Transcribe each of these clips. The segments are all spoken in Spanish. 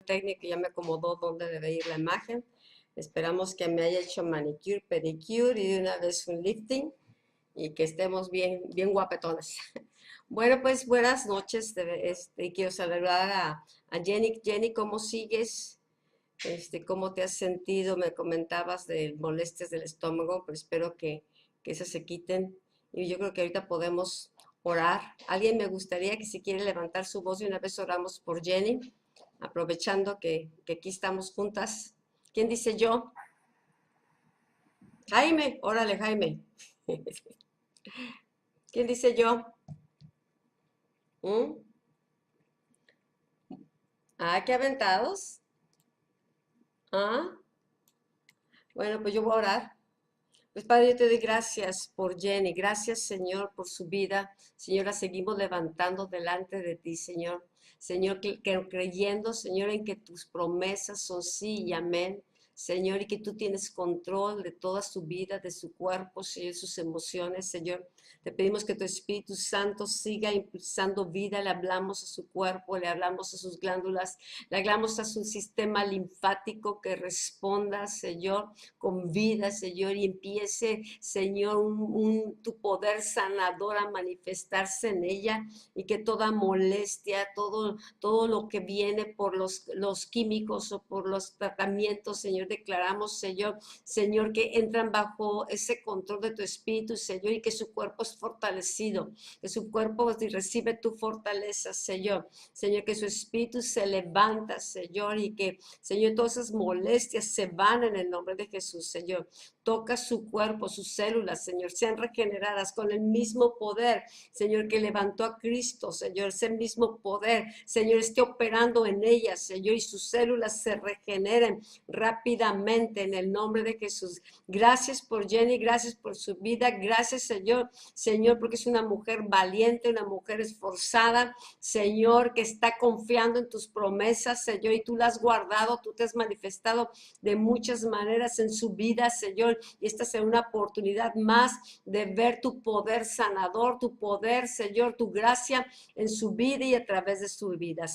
técnico ya me acomodó dónde debe ir la imagen. Esperamos que me haya hecho manicure, pedicure y de una vez un lifting y que estemos bien, bien guapetones. Bueno, pues buenas noches. Quiero saludar a Jenny. Jenny, ¿cómo sigues? ¿Cómo te has sentido? Me comentabas de molestias del estómago, pero espero que esas se quiten. Y yo creo que ahorita podemos orar. Alguien me gustaría que si quiere levantar su voz y una vez oramos por Jenny, aprovechando que aquí estamos juntas. ¿Quién dice yo? Jaime, órale Jaime. ¿Quién dice yo? ¿Mm? Ah, qué aventados. Ah, bueno, pues yo voy a orar. Pues Padre, yo te doy gracias por Jenny, gracias Señor por su vida. Señora, seguimos levantando delante de ti, Señor. Señor, creyendo, Señor, en que tus promesas son sí y amén. Señor, y que tú tienes control de toda su vida, de su cuerpo, Señor, sus emociones, Señor. Te pedimos que tu Espíritu Santo siga impulsando vida, le hablamos a su cuerpo, le hablamos a sus glándulas, le hablamos a su sistema linfático que responda, Señor, con vida, Señor, y empiece, Señor, tu poder sanador a manifestarse en ella y que toda molestia, todo lo que viene por los químicos o por los tratamientos, Señor, declaramos, Señor, que entran bajo ese control de tu Espíritu, Señor, y que su cuerpo es fortalecido, que su cuerpo recibe tu fortaleza, Señor, que su Espíritu se levanta, Señor, y que, Señor, todas esas molestias se van en el nombre de Jesús, Señor. Toca su cuerpo, sus células, Señor, sean regeneradas con el mismo poder, Señor, que levantó a Cristo, Señor, ese mismo poder, Señor, esté operando en ellas, Señor, y sus células se regeneren rápidamente en el nombre de Jesús. Gracias por Jenny, gracias por su vida, gracias, Señor, porque es una mujer valiente, una mujer esforzada, Señor, que está confiando en tus promesas, Señor, y tú las has guardado, tú te has manifestado de muchas maneras en su vida, Señor, y esta será una oportunidad más de ver tu poder sanador, tu poder, Señor, tu gracia en su vida y a través de su vida,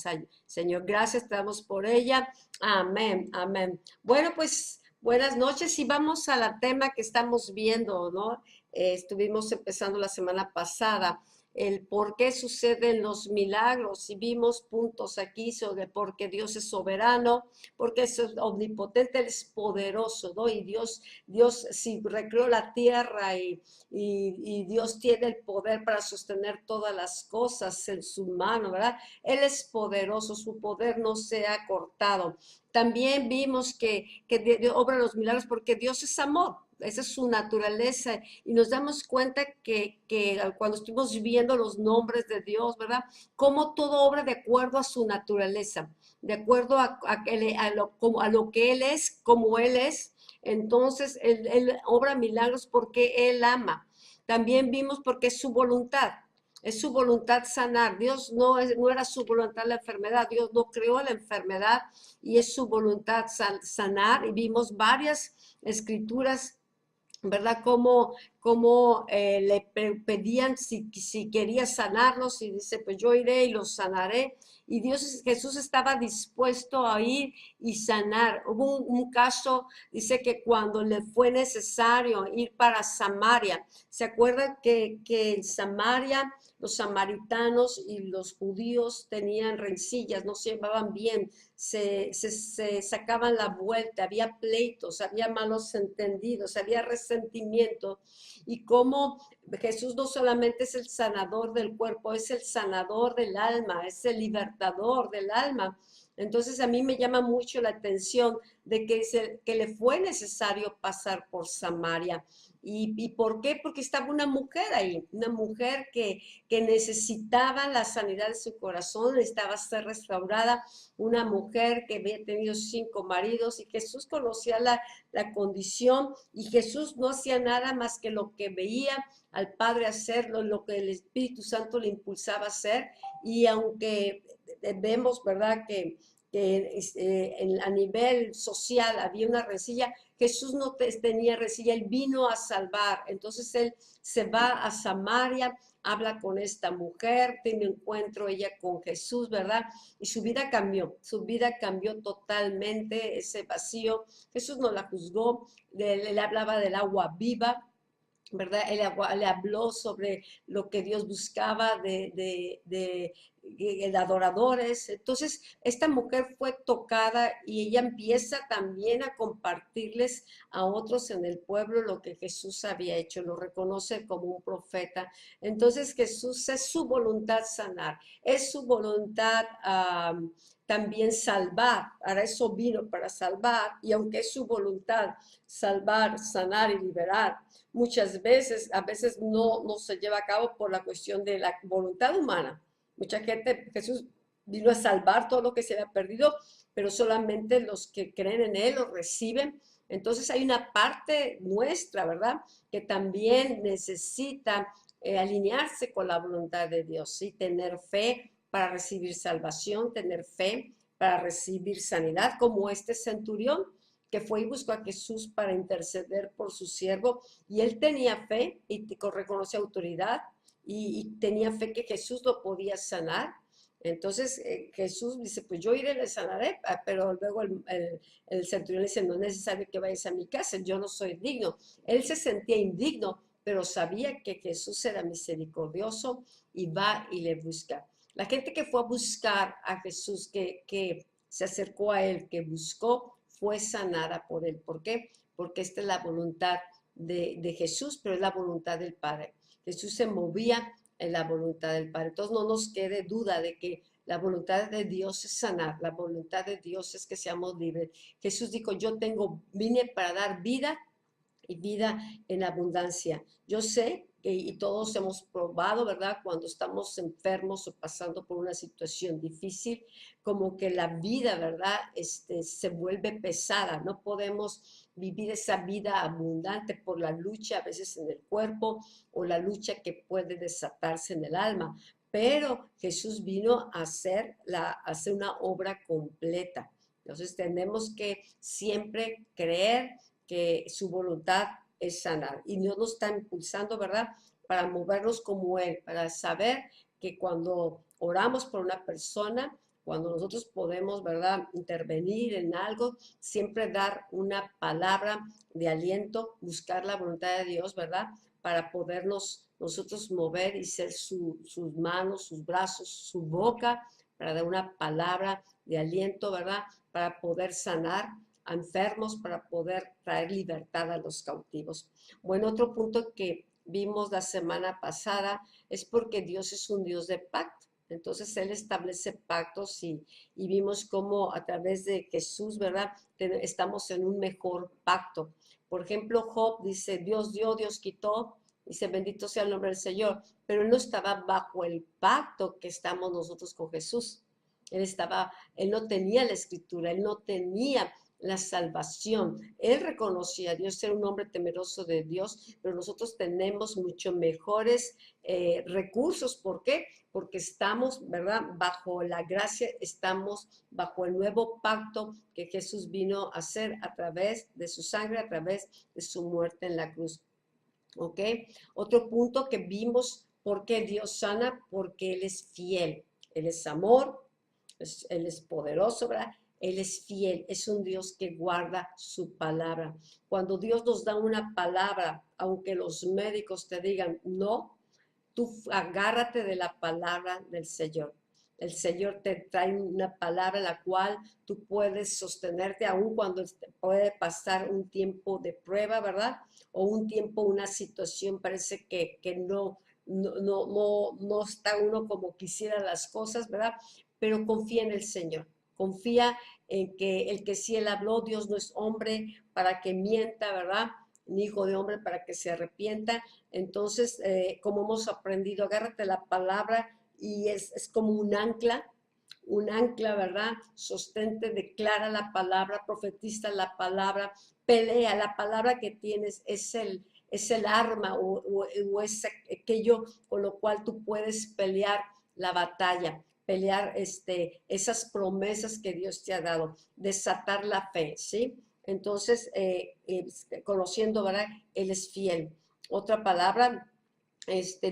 Señor. Gracias, te damos por ella. Amén, amén. Bueno, pues buenas noches y vamos al tema que estamos viendo, ¿no? Estuvimos empezando la semana pasada el por qué suceden los milagros y vimos puntos aquí sobre por qué Dios es soberano, porque es omnipotente, Él es poderoso, ¿no? Y Dios sí recreó la tierra y Dios tiene el poder para sostener todas las cosas en su mano, ¿verdad? Él es poderoso, su poder no se ha cortado. También vimos que obra los milagros porque Dios es amor. Esa es su naturaleza y nos damos cuenta que cuando estuvimos viendo los nombres de Dios, ¿verdad? Cómo todo obra de acuerdo a su naturaleza, de acuerdo a lo que Él es, como Él es. Entonces, él obra milagros porque Él ama. También vimos porque es su voluntad. Es su voluntad sanar. Dios no era su voluntad la enfermedad. Dios no creó la enfermedad y es su voluntad sanar. Y vimos varias escrituras, ¿verdad? Como le pedían si quería sanarlos y dice, pues yo iré y los sanaré. Y Jesús estaba dispuesto a ir y sanar. Hubo un caso, dice que cuando le fue necesario ir para Samaria, ¿se acuerdan que en Samaria los samaritanos y los judíos tenían rencillas, no se llevaban bien, se sacaban la vuelta, había pleitos, había malos entendidos, había resentimiento, y cómo Jesús no solamente es el sanador del cuerpo, es el sanador del alma, es el libertador del alma. Entonces a mí me llama mucho la atención de que le fue necesario pasar por Samaria. ¿Y por qué? Porque estaba una mujer ahí, una mujer que necesitaba la sanidad de su corazón, necesitaba ser restaurada, una mujer que había tenido 5 maridos y Jesús conocía la condición y Jesús no hacía nada más que lo que veía al Padre hacerlo, lo que el Espíritu Santo le impulsaba a hacer. Y aunque vemos, ¿verdad?, a nivel social había una rencilla, Jesús no tenía rencilla, Él vino a salvar. Entonces Él se va a Samaria habla con esta mujer, tiene un encuentro ella con Jesús, ¿verdad? Y su vida cambió totalmente, ese vacío. Jesús no la juzgó, le hablaba del agua viva, ¿verdad? Él habló sobre lo que Dios buscaba de adoradores. Entonces, esta mujer fue tocada y ella empieza también a compartirles a otros en el pueblo lo que Jesús había hecho, lo reconoce como un profeta. Entonces, Jesús es su voluntad sanar, es su voluntad también salvar. Para eso vino, para salvar, y aunque es su voluntad salvar, sanar y liberar, muchas veces, a veces no se lleva a cabo por la cuestión de la voluntad humana. Mucha gente, Jesús vino a salvar todo lo que se había perdido, pero solamente los que creen en Él lo reciben. Entonces hay una parte nuestra, ¿verdad? Que también necesita alinearse con la voluntad de Dios, ¿sí? Tener fe para recibir salvación, tener fe para recibir sanidad, como este centurión que fue y buscó a Jesús para interceder por su siervo, y él tenía fe y reconoce autoridad, y tenía fe que Jesús lo podía sanar. Entonces Jesús dice, pues yo iré y le sanaré, pero luego el centurión le dice, no es necesario que vayas a mi casa, yo no soy digno. Él se sentía indigno, pero sabía que Jesús era misericordioso y va y le busca. La gente que fue a buscar a Jesús, que se acercó a él, que buscó, fue sanada por él. ¿Por qué? Porque esta es la voluntad de Jesús, pero es la voluntad del Padre. Jesús se movía en la voluntad del Padre. Entonces no nos quede duda de que la voluntad de Dios es sanar, la voluntad de Dios es que seamos libres. Jesús dijo, vine para dar vida y vida en abundancia. Yo sé que y todos hemos probado, ¿verdad? Cuando estamos enfermos o pasando por una situación difícil, como que la vida, ¿verdad? Se vuelve pesada. No podemos vivir esa vida abundante por la lucha a veces en el cuerpo o la lucha que puede desatarse en el alma. Pero Jesús vino a hacer una obra completa. Entonces tenemos que siempre creer que su voluntad es sanar. Y Dios nos está impulsando, ¿verdad? Para movernos como Él, para saber que cuando oramos por una persona, cuando nosotros podemos, ¿verdad?, intervenir en algo, siempre dar una palabra de aliento, buscar la voluntad de Dios, ¿verdad?, para podernos nosotros mover y ser sus manos, sus brazos, su boca, para dar una palabra de aliento, ¿verdad?, para poder sanar a enfermos, para poder traer libertad a los cautivos. Bueno, otro punto que vimos la semana pasada es porque Dios es un Dios de pacto. Entonces Él establece pactos y vimos cómo a través de Jesús, ¿verdad? Estamos en un mejor pacto. Por ejemplo, Job dice, Dios dio, Dios quitó, dice, bendito sea el nombre del Señor, pero él no estaba bajo el pacto que estamos nosotros con Jesús. Él no tenía la escritura, él no tenía la salvación. Él reconocía a Dios, era un hombre temeroso de Dios, pero nosotros tenemos mucho mejores recursos. ¿Por qué? Porque estamos, ¿verdad?, bajo la gracia, estamos bajo el nuevo pacto que Jesús vino a hacer a través de su sangre, a través de su muerte en la cruz. ¿Ok? Otro punto que vimos, ¿por qué Dios sana? Porque Él es fiel, Él es amor, Él es poderoso, ¿verdad? Él es fiel, es un Dios que guarda su palabra. Cuando Dios nos da una palabra, aunque los médicos te digan no, tú agárrate de la palabra del Señor. El Señor te trae una palabra en la cual tú puedes sostenerte aún cuando puede pasar un tiempo de prueba, ¿verdad? O un tiempo, una situación parece que no está uno como quisiera las cosas, ¿verdad? Pero confía en el Señor. Confía en que el que sí Él habló, Dios no es hombre para que mienta, ¿verdad? Ni hijo de hombre para que se arrepienta. Entonces, como hemos aprendido, agárrate la palabra y es como un ancla, ¿verdad? Sostente, declara la palabra, profetiza la palabra, pelea. La palabra que tienes es el arma o es aquello con lo cual tú puedes pelear la batalla, pelear esas promesas que Dios te ha dado, desatar la fe, ¿sí? Entonces, conociendo, ¿verdad? Él es fiel. Otra palabra,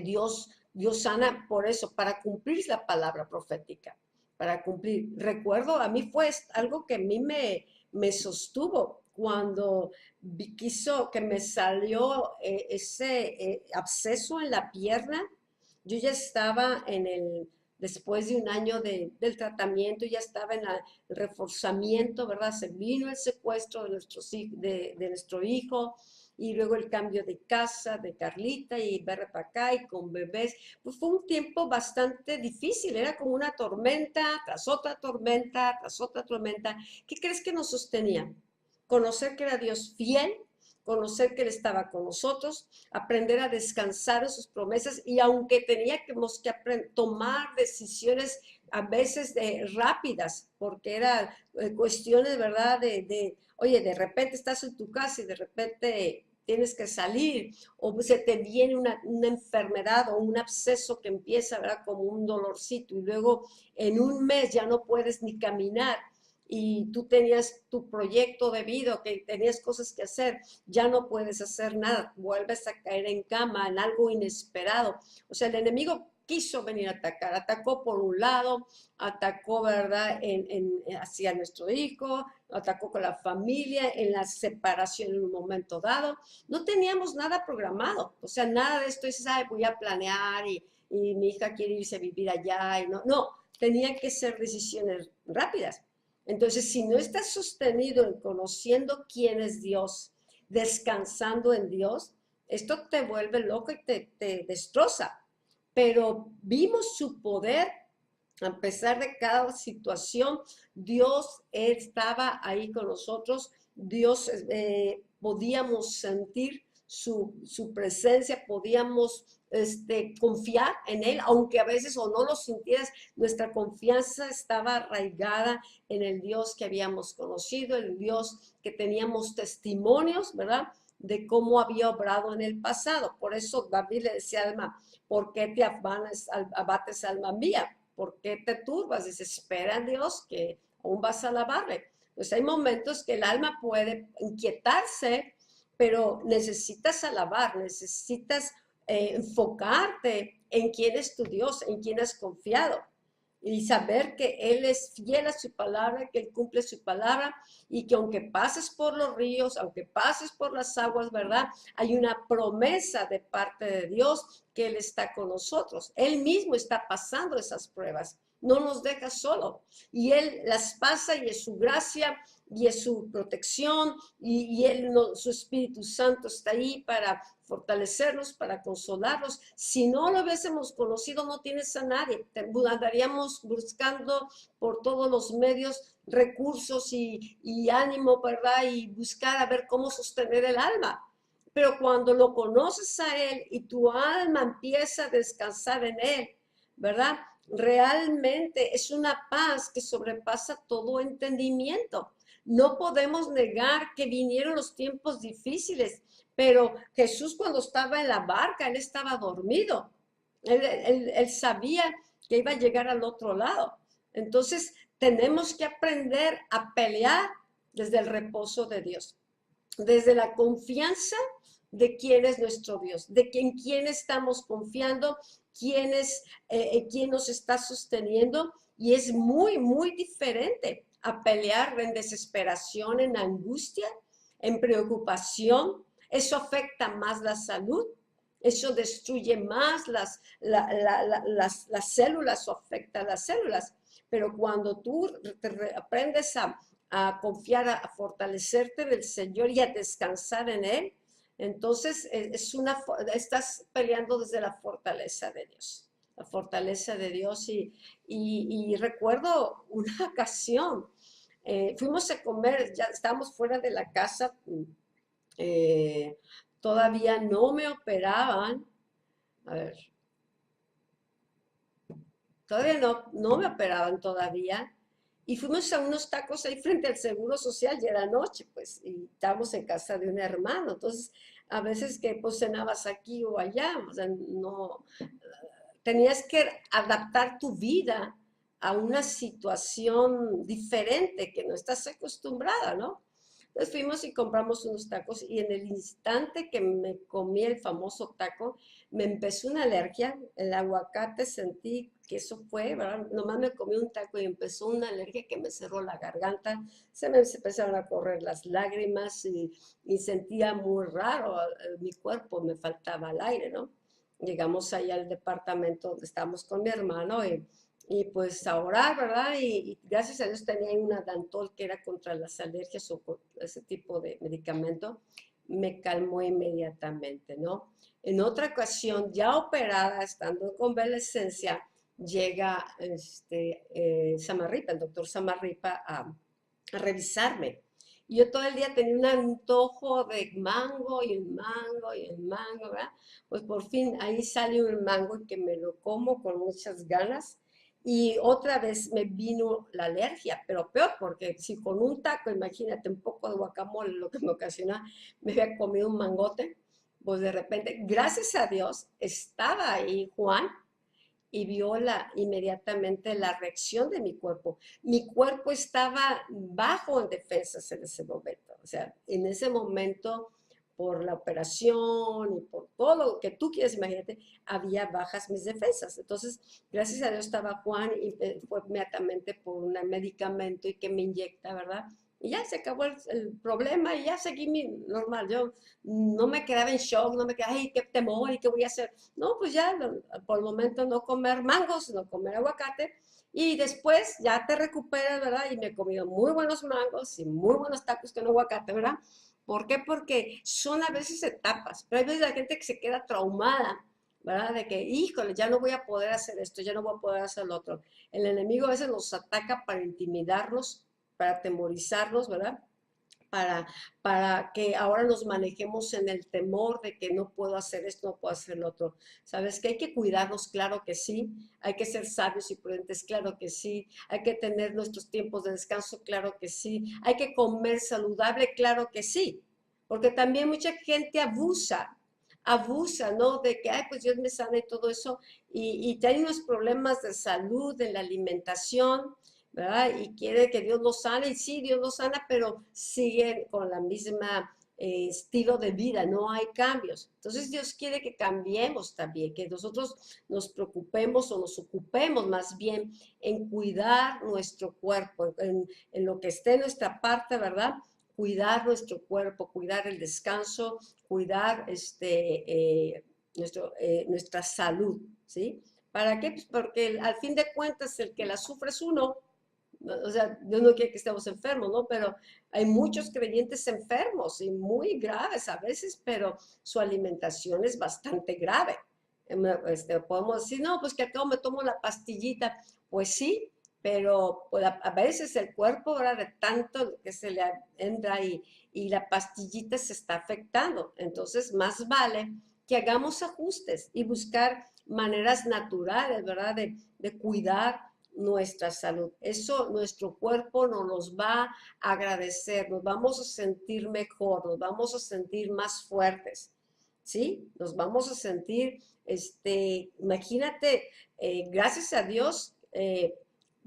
Dios Dios sana por eso, para cumplir la palabra profética, para cumplir. Recuerdo, a mí fue algo que a mí me sostuvo cuando quiso que me salió ese absceso en la pierna. Yo ya estaba después de un año del tratamiento, ya estaba en el reforzamiento, ¿verdad? Se vino el secuestro de nuestro hijo y luego el cambio de casa de Carlita y ver para acá y con bebés. Pues fue un tiempo bastante difícil, era como una tormenta tras otra tormenta, tras otra tormenta. ¿Qué crees que nos sostenía? Conocer que era Dios fiel, conocer que Él estaba con nosotros, aprender a descansar en sus promesas y aunque teníamos que tomar decisiones a veces rápidas, porque eran cuestiones, ¿verdad? Oye, de repente estás en tu casa y de repente tienes que salir, o se te viene una enfermedad o un absceso que empieza, ¿verdad? Como un dolorcito y luego en un mes ya no puedes ni caminar y tú tenías tu proyecto de vida, que tenías cosas que hacer, ya no puedes hacer nada, vuelves a caer en cama, en algo inesperado. O sea, el enemigo quiso venir a atacar, atacó por un lado, atacó, ¿verdad?, hacia nuestro hijo, atacó con la familia, en la separación en un momento dado. No teníamos nada programado, o sea, nada de esto dices, ay, voy a planear y mi hija quiere irse a vivir allá, y no, tenía que ser decisiones rápidas. Entonces, si no estás sostenido en conociendo quién es Dios, descansando en Dios, esto te vuelve loco y te destroza. Pero vimos su poder a pesar de cada situación. Dios estaba ahí con nosotros. Dios, podíamos sentir su presencia, podíamos confiar en Él, aunque a veces o no lo sintieras, nuestra confianza estaba arraigada en el Dios que habíamos conocido, el Dios que teníamos testimonios, ¿verdad?, de cómo había obrado en el pasado. Por eso David le decía a Alma, ¿por qué te abates, alma mía? ¿Por qué te turbas? Dice, espera en Dios que aún vas a alabarle. Pues hay momentos que el alma puede inquietarse, pero necesitas alabar, necesitas enfocarte en quién es tu Dios, en quién has confiado y saber que Él es fiel a su palabra, que Él cumple su palabra y que aunque pases por los ríos, aunque pases por las aguas, ¿verdad? Hay una promesa de parte de Dios que Él está con nosotros. Él mismo está pasando esas pruebas. No nos deja solo y Él las pasa y es su gracia y es su protección y Él, su Espíritu Santo está ahí para fortalecernos, para consolarnos. Si no lo hubiésemos conocido, no tienes a nadie. Andaríamos buscando por todos los medios recursos y ánimo, ¿verdad? Y buscar a ver cómo sostener el alma. Pero cuando lo conoces a Él y tu alma empieza a descansar en Él, ¿verdad? Realmente es una paz que sobrepasa todo entendimiento. No podemos negar que vinieron los tiempos difíciles, pero Jesús cuando estaba en la barca, Él estaba dormido. Él sabía que iba a llegar al otro lado. Entonces, tenemos que aprender a pelear desde el reposo de Dios, desde la confianza de quién es nuestro Dios, de quién estamos confiando, quién nos está sosteniendo, y es muy, muy diferente a pelear en desesperación, en angustia, en preocupación. Eso afecta más la salud, eso destruye más las células o afecta las células. Pero cuando tú aprendes a confiar, a fortalecerte del Señor y a descansar en Él, entonces estás peleando desde la fortaleza de Dios. La fortaleza de Dios. Y recuerdo una ocasión, fuimos a comer, ya estábamos fuera de la casa, eh, todavía no me operaban, a ver, todavía no me operaban todavía, y fuimos a unos tacos ahí frente al Seguro Social, ya era noche, pues, y estábamos en casa de un hermano, entonces, a veces que pues cenabas aquí o allá, o sea, no, tenías que adaptar tu vida a una situación diferente que no estás acostumbrada, ¿no? Entonces fuimos y compramos unos tacos y en el instante que me comí el famoso taco, me empezó una alergia. El aguacate sentí que eso fue, ¿verdad? Nomás me comí un taco y empezó una alergia que me cerró la garganta. Se me empezaron a correr las lágrimas y sentía muy raro mi cuerpo, me faltaba el aire, ¿no? Llegamos ahí al departamento donde estábamos con mi hermano y pues a orar, ¿verdad? Y gracias a Dios tenía una Dantol que era contra las alergias o ese tipo de medicamento, me calmó inmediatamente, ¿no? En otra ocasión, ya operada, estando en convalescencia, llega Samarripa, el doctor Samarripa, a revisarme. Y yo todo el día tenía un antojo de mango y un mango y un mango, ¿verdad? Pues por fin ahí sale un mango y que me lo como con muchas ganas. Y otra vez me vino la alergia, pero peor, porque si con un taco, imagínate, un poco de guacamole, lo que me ocasiona, me había comido un mangote, pues de repente, gracias a Dios, estaba ahí Juan y vio inmediatamente la reacción de mi cuerpo. Mi cuerpo estaba bajo en defensas en ese momento. O sea, en ese momento, por la operación y por todo lo que tú quieres, imagínate, había bajas mis defensas. Entonces, gracias a Dios estaba Juan y fue inmediatamente por un medicamento y que me inyecta, ¿verdad? Y ya se acabó el problema y ya seguí mi normal. Yo no me quedaba en shock, no me quedaba, ay, qué temor y qué voy a hacer. No, pues ya, por el momento no comer mangos, no comer aguacate. Y después ya te recuperas, ¿verdad? Y me he comido muy buenos mangos y muy buenos tacos con aguacate, ¿verdad? ¿Por qué? Porque son a veces etapas, pero hay veces la gente que se queda traumada, ¿verdad? De que, híjole, ya no voy a poder hacer esto, ya no voy a poder hacer lo otro. El enemigo a veces nos ataca para intimidarnos, para atemorizarnos, ¿verdad? para, para que ahora nos manejemos en el temor de que no puedo hacer esto, no puedo hacer lo otro. ¿Sabes que hay que cuidarnos? Claro que sí. Hay que ser sabios y prudentes, claro que sí. Hay que tener nuestros tiempos de descanso, claro que sí. Hay que comer saludable, claro que sí. Porque también mucha gente abusa, ¿no? De que, ay, pues Dios me sana y todo eso, y hay unos problemas de salud en la alimentación, ¿verdad? Y quiere que Dios los sane, y sí, Dios los sana, pero sigue con la misma estilo de vida, no hay cambios. Entonces Dios quiere que cambiemos también, que nosotros nos preocupemos o nos ocupemos más bien en cuidar nuestro cuerpo, en lo que esté en nuestra parte, ¿verdad? Cuidar nuestro cuerpo, cuidar el descanso, cuidar nuestra salud, ¿sí? ¿Para qué? Pues porque al fin de cuentas el que la sufre es uno. O sea, Dios no quiere que estemos enfermos, ¿no? Pero hay muchos creyentes enfermos y muy graves a veces, pero su alimentación es bastante grave. Podemos decir, no, pues que acabo me tomo la pastillita. Pues sí, pero pues, a veces el cuerpo, ahora de tanto que se le entra y la pastillita se está afectando. Entonces, más vale que hagamos ajustes y buscar maneras naturales, ¿verdad? De cuidar nuestra salud. Eso nuestro cuerpo nos los va a agradecer, nos vamos a sentir mejor, nos vamos a sentir más fuertes, ¿sí? Nos vamos a sentir, imagínate, gracias a Dios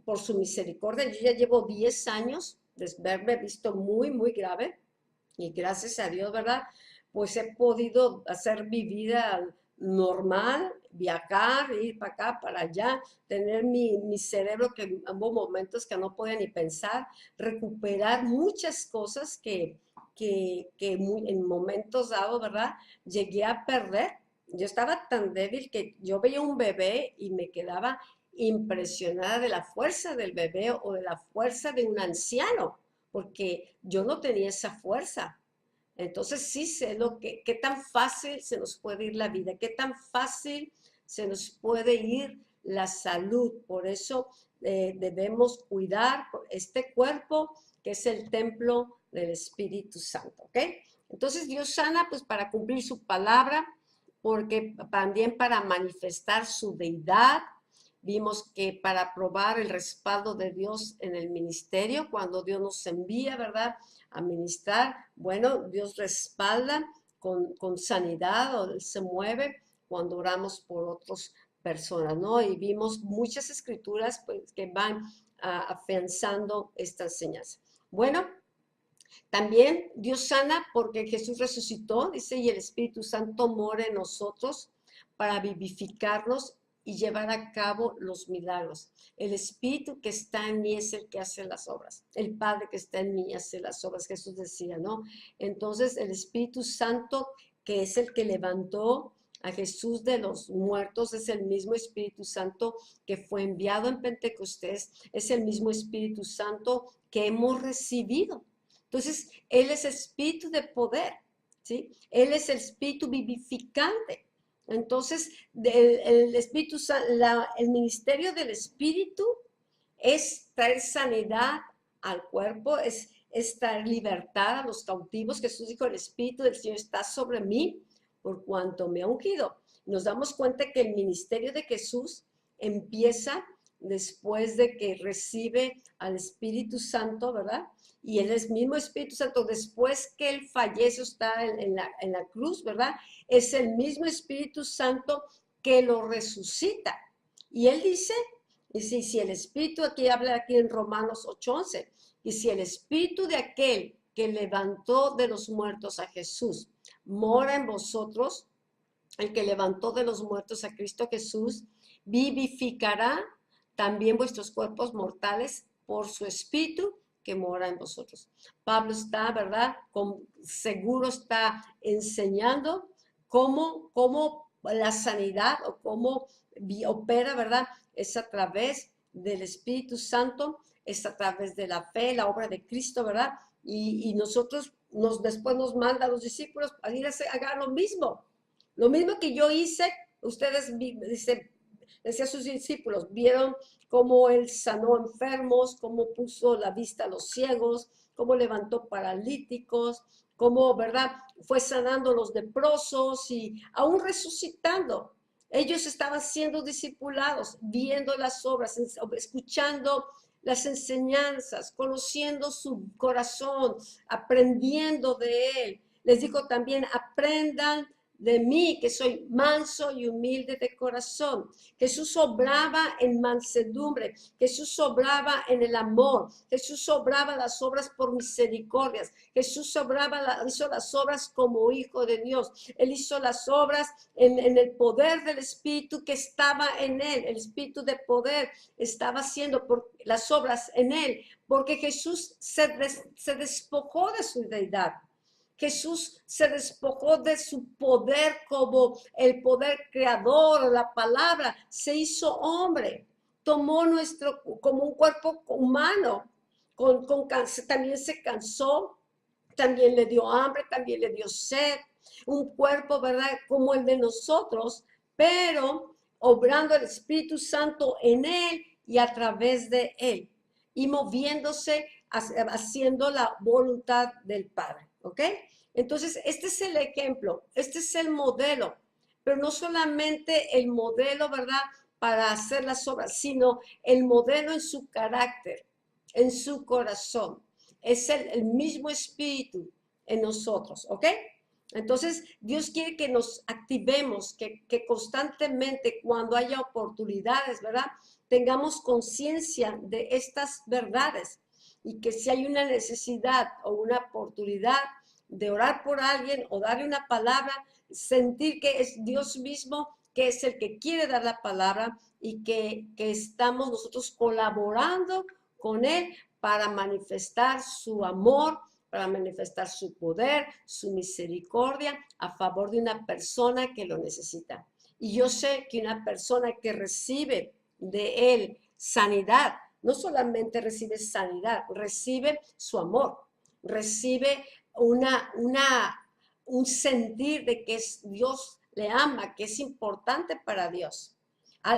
por su misericordia, yo ya llevo 10 años de verme visto muy, muy grave y gracias a Dios, ¿verdad? Pues he podido hacer mi vida normal, viajar, ir para acá, para allá, tener mi cerebro que hubo momentos que no podía ni pensar, recuperar muchas cosas que en momentos dados, ¿verdad? Llegué a perder. Yo estaba tan débil que yo veía un bebé y me quedaba impresionada de la fuerza del bebé o de la fuerza de un anciano, porque yo no tenía esa fuerza. Entonces sí sé qué tan fácil se nos puede ir la vida, qué tan fácil se nos puede ir la salud. Por eso debemos cuidar este cuerpo que es el templo del Espíritu Santo, ¿ok? Entonces Dios sana pues para cumplir su palabra, porque también para manifestar su deidad. Vimos que para probar el respaldo de Dios en el ministerio, cuando Dios nos envía, ¿verdad? A ministrar, bueno, Dios respalda con sanidad, o Él se mueve cuando oramos por otras personas, ¿no? Y vimos muchas escrituras pues, que van afianzando esta enseñanza. Bueno, También Dios sana porque Jesús resucitó, dice, y el Espíritu Santo mora en nosotros para vivificarnos y llevar a cabo los milagros. El Espíritu que está en mí es el que hace las obras. El Padre que está en mí hace las obras, Jesús decía, ¿no? Entonces el Espíritu Santo, que es el que levantó a Jesús de los muertos, es el mismo Espíritu Santo que fue enviado en Pentecostés, es el mismo Espíritu Santo que hemos recibido. Entonces, Él es espíritu de poder, ¿sí? Él es el espíritu vivificante. Entonces, el espíritu, el ministerio del espíritu es traer sanidad al cuerpo, es traer libertad a los cautivos. Jesús dijo, el espíritu del Señor está sobre mí por cuanto me ha ungido. Nos damos cuenta que el ministerio de Jesús empieza después de que recibe al Espíritu Santo, ¿verdad? Y él es mismo Espíritu Santo, después que él fallece, está en la cruz, ¿verdad? Es el mismo Espíritu Santo que lo resucita. Y él dice, y si el Espíritu, aquí habla aquí en Romanos 8:11, y si el Espíritu de aquel que levantó de los muertos a Jesús mora en vosotros, el que levantó de los muertos a Cristo Jesús, vivificará también vuestros cuerpos mortales por su Espíritu que mora en vosotros. Pablo está, ¿verdad? Seguro está enseñando cómo la sanidad o cómo opera, ¿verdad? Es a través del Espíritu Santo, es a través de la fe, la obra de Cristo, ¿verdad? Y nosotros después nos manda a los discípulos a ir a hacer lo mismo. Lo mismo que yo hice, ustedes, decía a sus discípulos, vieron cómo él sanó enfermos, cómo puso la vista a los ciegos, cómo levantó paralíticos, cómo, ¿verdad? Fue sanando los leprosos y aún resucitando. Ellos estaban siendo discipulados, viendo las obras, escuchando las enseñanzas, conociendo su corazón, aprendiendo de él. Les dijo también, aprendan de mí, que soy manso y humilde de corazón. Jesús obraba en mansedumbre, Jesús obraba en el amor, Jesús obraba las obras por misericordias, Jesús hizo las obras como hijo de Dios, Él hizo las obras en el poder del Espíritu que estaba en Él, el Espíritu de poder estaba haciendo las obras en Él, porque Jesús se despojó de su deidad. Jesús se despojó de su poder como el poder creador, la palabra, se hizo hombre, tomó como un cuerpo humano, también se cansó, también le dio hambre, también le dio sed, un cuerpo, ¿verdad?, como el de nosotros, pero obrando el Espíritu Santo en él y a través de él, y moviéndose, haciendo la voluntad del Padre, ¿ok? Entonces, este es el ejemplo, este es el modelo, pero no solamente el modelo, ¿verdad?, para hacer las obras, sino el modelo en su carácter, en su corazón. Es el mismo espíritu en nosotros, ¿ok? Entonces, Dios quiere que nos activemos, que constantemente cuando haya oportunidades, ¿verdad?, tengamos conciencia de estas verdades y que si hay una necesidad o una oportunidad de orar por alguien o darle una palabra, sentir que es Dios mismo que es el que quiere dar la palabra y que estamos nosotros colaborando con Él para manifestar su amor, para manifestar su poder, su misericordia a favor de una persona que lo necesita. Y yo sé que una persona que recibe de Él sanidad, no solamente recibe sanidad, recibe su amor, recibe un sentir de que Dios le ama, que es importante para Dios.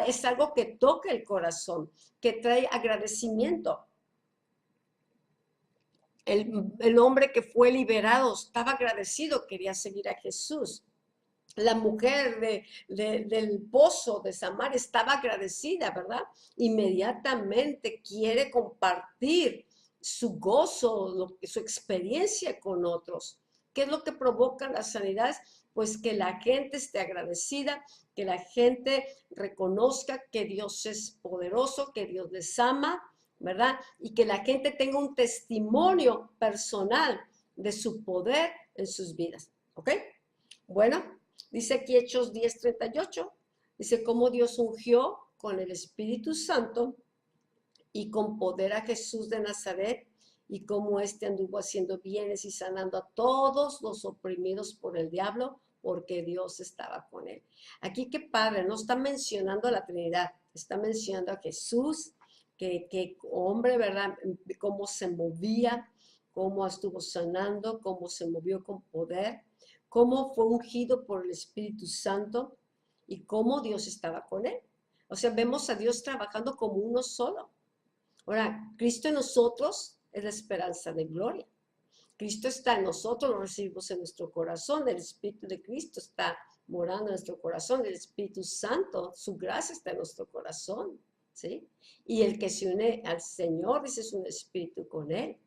Es algo que toca el corazón, que trae agradecimiento. El hombre que fue liberado estaba agradecido, quería seguir a Jesús. La mujer del pozo de Samaria estaba agradecida, ¿verdad? Inmediatamente quiere compartir su gozo, su experiencia con otros. ¿Qué es lo que provoca la sanidad? Pues que la gente esté agradecida, que la gente reconozca que Dios es poderoso, que Dios les ama, ¿verdad? Y que la gente tenga un testimonio personal de su poder en sus vidas, ¿ok? Bueno, dice aquí Hechos 10:38, dice cómo Dios ungió con el Espíritu Santo y con poder a Jesús de Nazaret, y cómo éste anduvo haciendo bienes y sanando a todos los oprimidos por el diablo, porque Dios estaba con él. Aquí qué padre, no está mencionando a la Trinidad, está mencionando a Jesús, que hombre, ¿verdad? Cómo se movía, cómo estuvo sanando, cómo se movió con poder, cómo fue ungido por el Espíritu Santo y cómo Dios estaba con él. O sea, vemos a Dios trabajando como uno solo. Ahora, Cristo en nosotros es la esperanza de gloria. Cristo está en nosotros, lo recibimos en nuestro corazón, el Espíritu de Cristo está morando en nuestro corazón, el Espíritu Santo, su gracia está en nuestro corazón, ¿sí? Y el que se une al Señor, dice, es un espíritu con Él.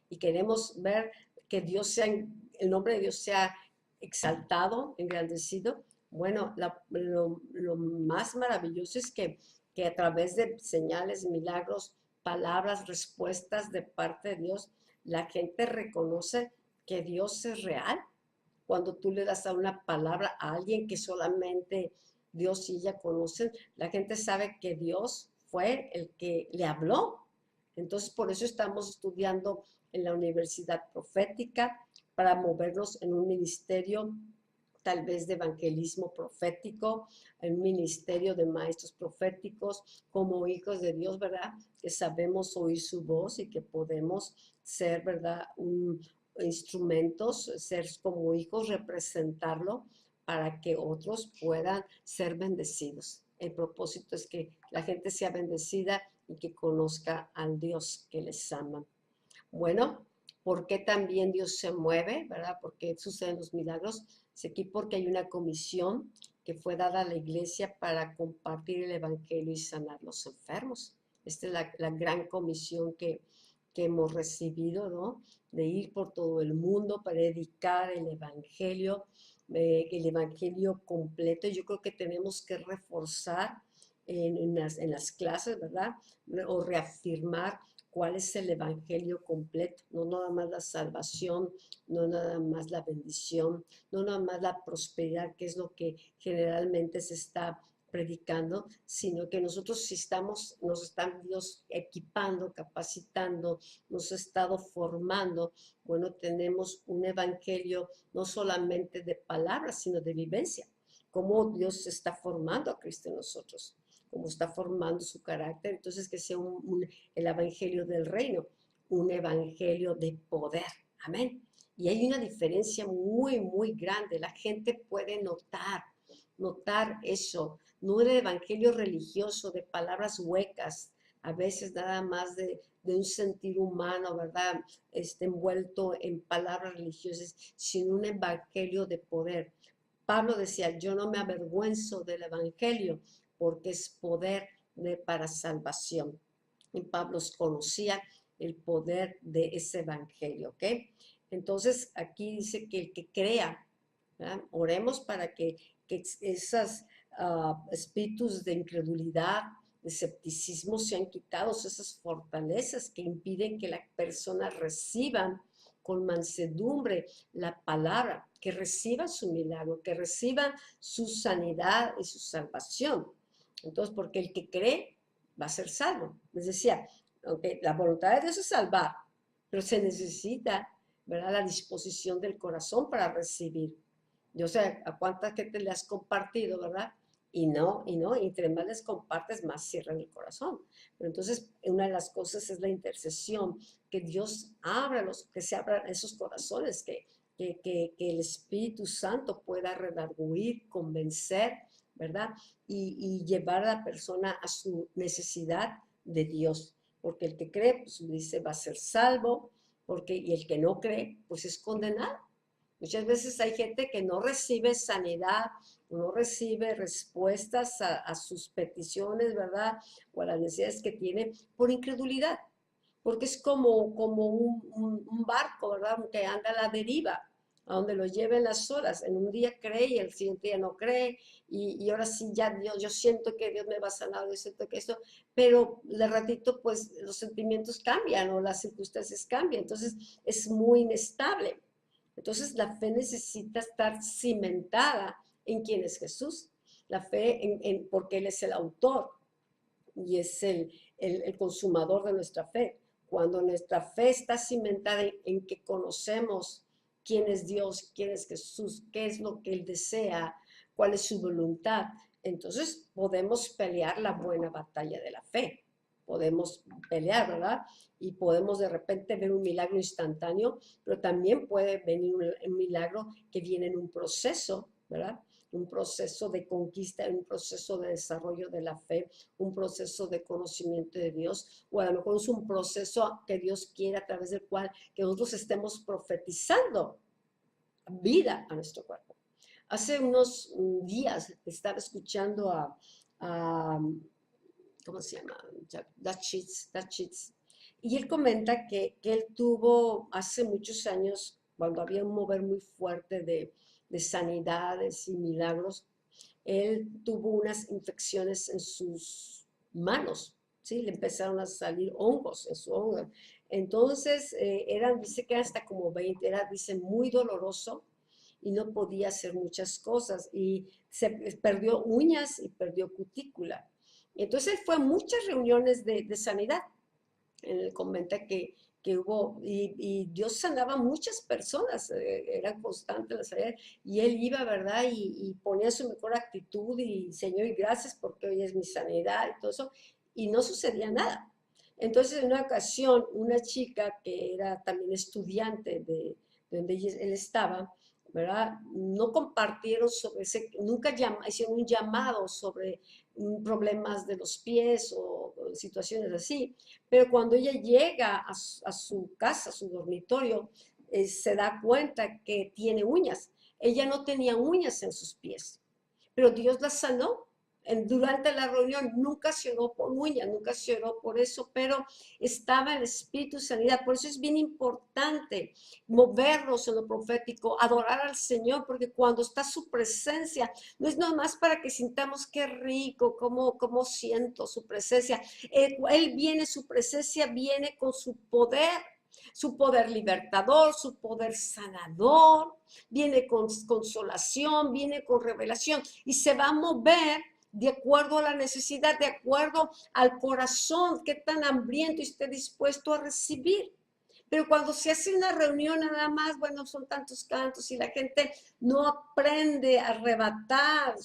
Y queremos ver que Dios sea, el nombre de Dios sea exaltado, engrandecido. Bueno, lo más maravilloso es que a través de señales, milagros, palabras, respuestas de parte de Dios, la gente reconoce que Dios es real. Cuando tú le das a una palabra a alguien que solamente Dios y ella conocen, la gente sabe que Dios fue el que le habló. Entonces, por eso estamos estudiando en la universidad profética para movernos en un ministerio tal vez de evangelismo profético, en un ministerio de maestros proféticos, como hijos de Dios, ¿verdad? Que sabemos oír su voz y que podemos ser, ¿verdad? Instrumentos, ser como hijos, representarlo para que otros puedan ser bendecidos. El propósito es que la gente sea bendecida y que conozca al Dios que les ama. Bueno, ¿por qué también Dios se mueve, verdad? ¿Por qué suceden los milagros? Es aquí porque hay una comisión que fue dada a la iglesia para compartir el evangelio y sanar los enfermos. Esta es la gran comisión que hemos recibido, ¿no? De ir por todo el mundo para predicar el evangelio completo. Yo creo que tenemos que reforzar en las clases, ¿verdad? O reafirmar cuál es el evangelio completo, no nada más la salvación, no nada más la bendición, no nada más la prosperidad, que es lo que generalmente se está predicando, sino que nosotros si nos están Dios equipando, capacitando, nos ha estado formando, bueno, tenemos un evangelio no solamente de palabras, sino de vivencia, cómo Dios está formando a Cristo en nosotros, cómo está formando su carácter, entonces que sea el evangelio del reino, un evangelio de poder, amén. Y hay una diferencia muy, muy grande, la gente puede notar eso, no el evangelio religioso de palabras huecas, a veces nada más de un sentir humano, ¿verdad? Envuelto en palabras religiosas, sino un evangelio de poder. Pablo decía, yo no me avergüenzo del evangelio porque es poder para salvación. Y Pablo conocía el poder de ese evangelio, ¿ok? Entonces aquí dice que el que crea, ¿verdad? Oremos para que esos espíritus de incredulidad, de escepticismo sean quitados, esas fortalezas que impiden que la persona reciba con mansedumbre la palabra, que reciba su milagro, que reciba su sanidad y su salvación. Entonces, porque el que cree va a ser salvo. Les decía, okay, la voluntad de Dios es salvar, pero se necesita, ¿verdad?, la disposición del corazón para recibir. Yo sé a cuánta gente le has compartido, ¿verdad? Y entre más les compartes, más cierran el corazón. Pero entonces, una de las cosas es la intercesión, que Dios que se abran esos corazones, que el Espíritu Santo pueda redarguir, convencer, ¿verdad? Y llevar a la persona a su necesidad de Dios. Porque el que cree, pues dice, va a ser salvo, y el que no cree, pues es condenado. Muchas veces hay gente que no recibe sanidad, no recibe respuestas a sus peticiones, ¿verdad? O a las necesidades que tiene por incredulidad, porque es como un barco, ¿verdad? Que anda a la deriva. a donde lo lleven las horas. En un día cree y el siguiente día no cree, y ahora sí ya Dios, yo siento que Dios me va a sanar, yo siento que esto, pero de ratito pues los sentimientos cambian o las circunstancias cambian, entonces es muy inestable. Entonces la fe necesita estar cimentada en quién es Jesús, la fe porque Él es el autor y es el consumador de nuestra fe. Cuando nuestra fe está cimentada en que conocemos quién es Dios, quién es Jesús, qué es lo que Él desea, cuál es su voluntad, entonces podemos pelear la buena batalla de la fe. Podemos pelear, ¿verdad? Y podemos de repente ver un milagro instantáneo, pero también puede venir un milagro que viene en un proceso, ¿verdad? Un proceso de conquista, un proceso de desarrollo de la fe, un proceso de conocimiento de Dios, o a lo mejor es un proceso que Dios quiere a través del cual que nosotros estemos profetizando vida a nuestro cuerpo. Hace unos días estaba escuchando a ¿cómo se llama? Dutchits, y él comenta que él tuvo hace muchos años, cuando había un mover muy fuerte de sanidades y milagros, él tuvo unas infecciones en sus manos, ¿sí? Le empezaron a salir hongos en su hongo. Entonces, dice que era hasta como 20, dice, muy doloroso y no podía hacer muchas cosas y se perdió uñas y perdió cutícula. Entonces, él fue a muchas reuniones de sanidad. Él comenta que hubo, y Dios sanaba a muchas personas, era constante la sanidad, y él iba, ¿verdad? Y ponía su mejor actitud, y Señor, y gracias porque hoy es mi sanidad, y todo eso, y no sucedía nada. Entonces, en una ocasión, una chica que era también estudiante de donde él estaba, ¿verdad? No compartieron sobre ese, nunca hicieron un llamado sobre problemas de los pies o situaciones así, pero cuando ella llega a su casa, a su dormitorio, se da cuenta que tiene uñas. Ella no tenía uñas en sus pies, pero Dios la sanó. Durante la reunión nunca se oró por uñas, nunca se oró por eso, pero estaba el Espíritu Sanidad. Por eso es bien importante movernos en lo profético, adorar al Señor, porque cuando está su presencia, no es nomás para que sintamos qué rico, cómo siento su presencia. Él viene, su presencia viene con su poder libertador, su poder sanador, viene con consolación, viene con revelación y se va a mover de acuerdo a la necesidad, de acuerdo al corazón, qué tan hambriento esté dispuesto a recibir. Pero cuando se hace una reunión nada más, bueno, son tantos cantos y la gente no aprende a arrebatar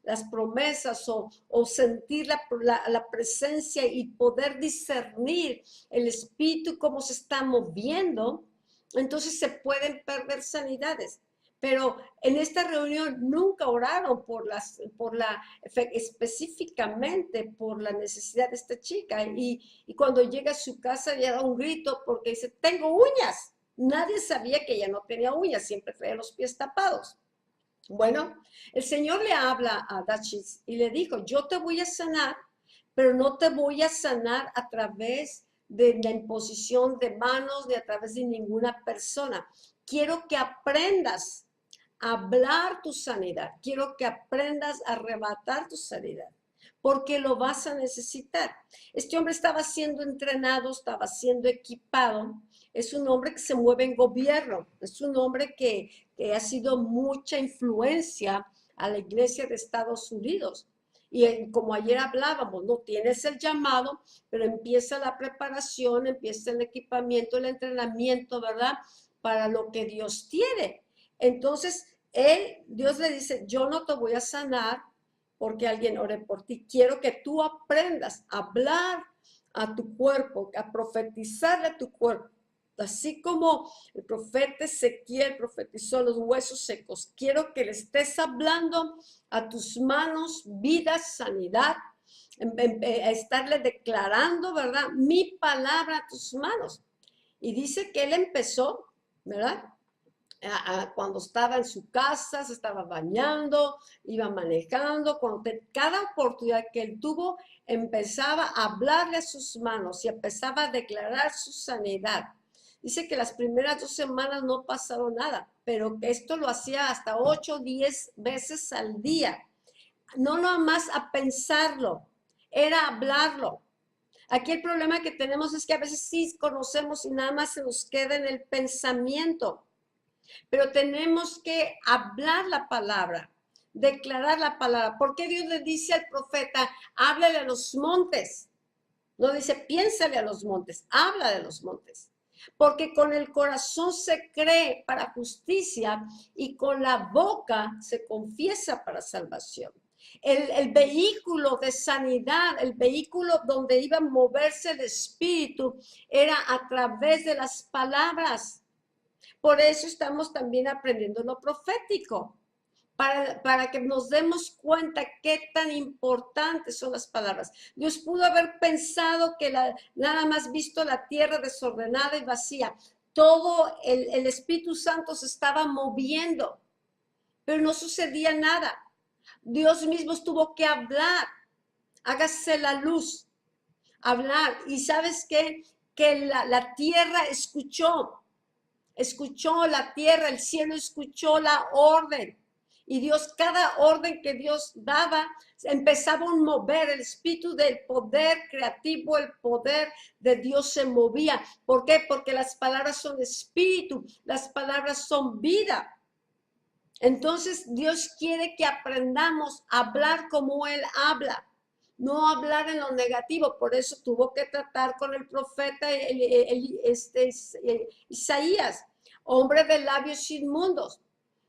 las promesas o sentir la presencia y poder discernir el espíritu cómo se está moviendo, entonces se pueden perder sanidades. Pero en esta reunión nunca oraron específicamente por la necesidad de esta chica. Y cuando llega a su casa ella da un grito porque dice, tengo uñas. Nadie sabía que ella no tenía uñas, siempre traía los pies tapados. Bueno, el Señor le habla a Dachis y le dijo, yo te voy a sanar, pero no te voy a sanar a través de la imposición de manos ni a través de ninguna persona. Quiero que aprendas hablar tu sanidad. Quiero que aprendas a arrebatar tu sanidad, porque lo vas a necesitar. Este hombre estaba siendo entrenado, estaba siendo equipado. Es un hombre que se mueve en gobierno, es un hombre que ha sido mucha influencia a la iglesia de Estados Unidos. Y como ayer hablábamos, no tienes el llamado, pero empieza la preparación, empieza el equipamiento, el entrenamiento, ¿verdad? Para lo que Dios tiene. Entonces, Dios le dice, yo no te voy a sanar porque alguien ore por ti. Quiero que tú aprendas a hablar a tu cuerpo, a profetizarle a tu cuerpo. Así como el profeta Ezequiel profetizó los huesos secos, quiero que le estés hablando a tus manos vida, sanidad, a estarle declarando, ¿verdad? Mi palabra a tus manos. Y dice que él empezó, ¿verdad? Cuando estaba en su casa, se estaba bañando, iba manejando, cada oportunidad que él tuvo, empezaba a hablarle a sus manos y empezaba a declarar su sanidad. Dice que las primeras 2 semanas no pasaron nada, pero que esto lo hacía hasta 8 o 10 veces al día. No nada más a pensarlo, era hablarlo. Aquí el problema que tenemos es que a veces sí conocemos y nada más se nos queda en el pensamiento, pero tenemos que hablar la palabra, declarar la palabra. ¿Por qué Dios le dice al profeta, háblale a los montes? No dice, piénsale a los montes, habla de los montes. Porque con el corazón se cree para justicia y con la boca se confiesa para salvación. El vehículo de sanidad, el vehículo donde iba a moverse el espíritu, era a través de las palabras. Por eso estamos también aprendiendo lo profético, para que nos demos cuenta qué tan importantes son las palabras. Dios pudo haber pensado que nada más visto la tierra desordenada y vacía. Todo el Espíritu Santo se estaba moviendo, pero no sucedía nada. Dios mismo tuvo que hablar, hágase la luz, hablar. Y ¿sabes qué? Que la tierra escuchó la tierra, el cielo escuchó la orden. Y Dios, cada orden que Dios daba, empezaba a mover el espíritu del poder creativo, el poder de Dios se movía. ¿Por qué? Porque las palabras son espíritu, las palabras son vida. Entonces Dios quiere que aprendamos a hablar como Él habla, no hablar en lo negativo. Por eso tuvo que tratar con el profeta Isaías, hombre de labios inmundos.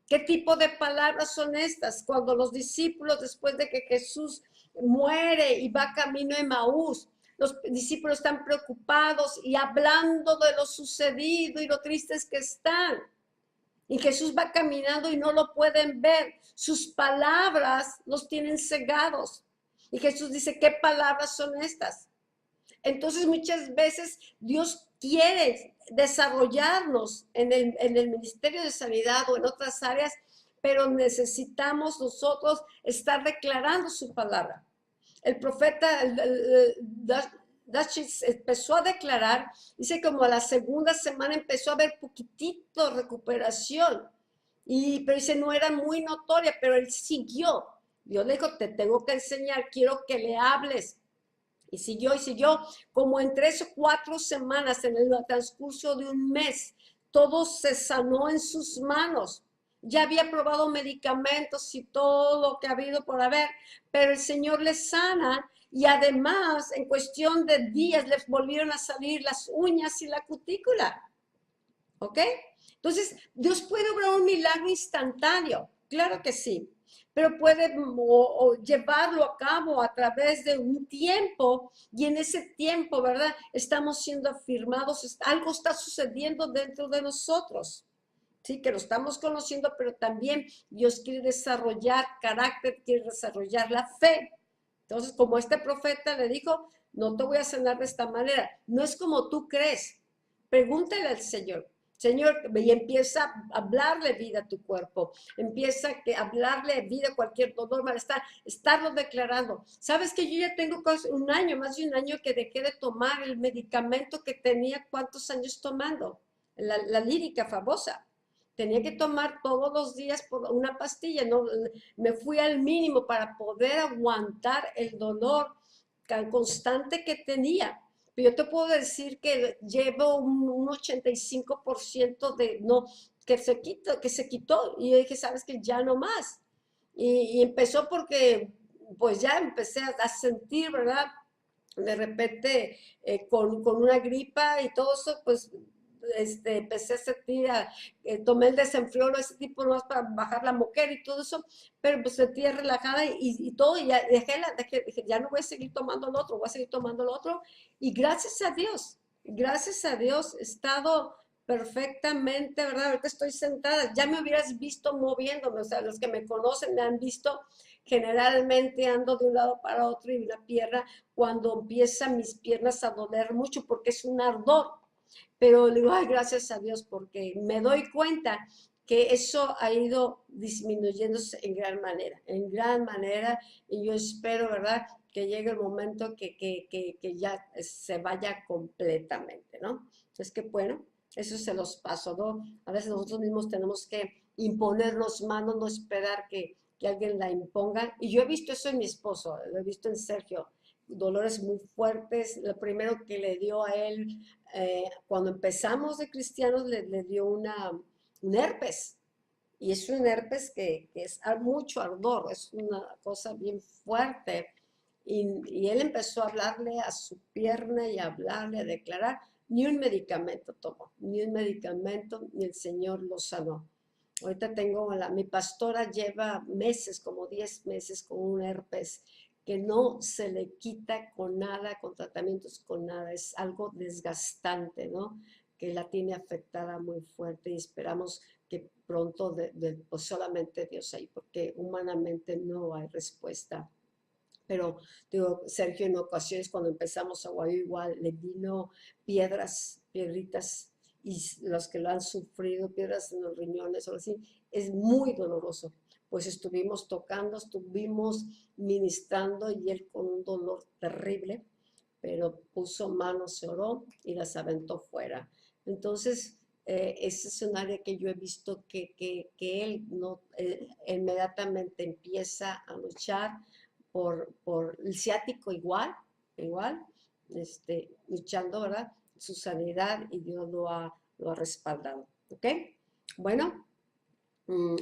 ¿Qué tipo de palabras son estas? Cuando los discípulos, después de que Jesús muere y va camino a Emaús, los discípulos están preocupados y hablando de lo sucedido y lo tristes que están. Y Jesús va caminando y no lo pueden ver. Sus palabras los tienen cegados. Y Jesús dice, ¿qué palabras son estas? Entonces muchas veces Dios quiere desarrollarnos en el ministerio de sanidad o en otras áreas, pero necesitamos nosotros estar declarando su palabra. El profeta Dashis empezó a declarar, dice como a la segunda semana empezó a haber poquitito recuperación, pero dice no era muy notoria, pero él siguió. Dios le dijo, te tengo que enseñar, quiero que le hables. Y siguió, como en 3 o 4 semanas, en el transcurso de un mes, todo se sanó en sus manos. Ya había probado medicamentos y todo lo que ha habido por haber, pero el Señor le sana y además en cuestión de días les volvieron a salir las uñas y la cutícula. ¿Ok? Entonces, Dios puede obrar un milagro instantáneo, claro que sí, pero puede llevarlo a cabo a través de un tiempo y en ese tiempo, ¿verdad? Estamos siendo afirmados, algo está sucediendo dentro de nosotros. Sí, que lo estamos conociendo, pero también Dios quiere desarrollar carácter, quiere desarrollar la fe. Entonces, como este profeta le dijo, no te voy a sanar de esta manera. No es como tú crees. Pregúntale al Señor. Señor, y empieza a hablarle vida a tu cuerpo, empieza a hablarle vida a cualquier dolor, malestar, estarlo declarando. Sabes que yo ya tengo un año, más de un año que dejé de tomar el medicamento que tenía cuántos años tomando, la lírica famosa. Tenía que tomar todos los días por una pastilla, ¿no? Me fui al mínimo para poder aguantar el dolor tan constante que tenía. Pero yo te puedo decir que llevo un 85% de, no, que se quitó. Y yo dije, sabes que ya no más. Y empezó porque, pues ya empecé a sentir, ¿verdad? De repente con una gripa y todo eso, pues empecé a sentir, tomé el desenfriolo, ese tipo más para bajar la moquera y todo eso, pero pues sentía relajada y todo, y ya dije, ya no voy a seguir tomando lo otro, voy a seguir tomando lo otro, y gracias a Dios, he estado perfectamente, ¿verdad? Ahorita estoy sentada, ya me hubieras visto moviéndome, o sea, los que me conocen me han visto, generalmente ando de un lado para otro y una pierna, cuando empiezan mis piernas a doler mucho porque es un ardor, pero le digo, ay, gracias a Dios, porque me doy cuenta que eso ha ido disminuyéndose en gran manera, y yo espero, ¿verdad?, que llegue el momento que ya se vaya completamente, ¿no? Entonces, qué bueno. Eso se los paso, ¿no? A veces nosotros mismos tenemos que imponernos manos, no esperar que alguien la imponga. Y yo he visto eso en mi esposo, lo he visto en Sergio, dolores muy fuertes. Lo primero que le dio a él, cuando empezamos de cristianos, le dio un herpes. Y es un herpes que es mucho ardor, es una cosa bien fuerte. Y él empezó a hablarle a su pierna y a hablarle, a declarar. Ni un medicamento tomó, ni un medicamento, ni el Señor lo sanó. Ahorita mi pastora lleva meses, como 10 meses, con un herpes que no se le quita con nada, con tratamientos, con nada. Es algo desgastante, ¿no? Que la tiene afectada muy fuerte y esperamos que pronto, pues solamente Dios ahí, porque humanamente no hay respuesta. Pero, digo, Sergio, en ocasiones cuando empezamos a Guayú, igual le vino piedritas, y los que lo han sufrido, piedras en los riñones o así, es muy doloroso. Pues estuvimos tocando, estuvimos ministrando y él con un dolor terrible, pero puso manos, se oró y las aventó fuera. Entonces, ese es un área que yo he visto que él no, inmediatamente empieza a luchar por el ciático igual, luchando, ¿verdad? Su sanidad y Dios lo ha respaldado. ¿Ok? Bueno,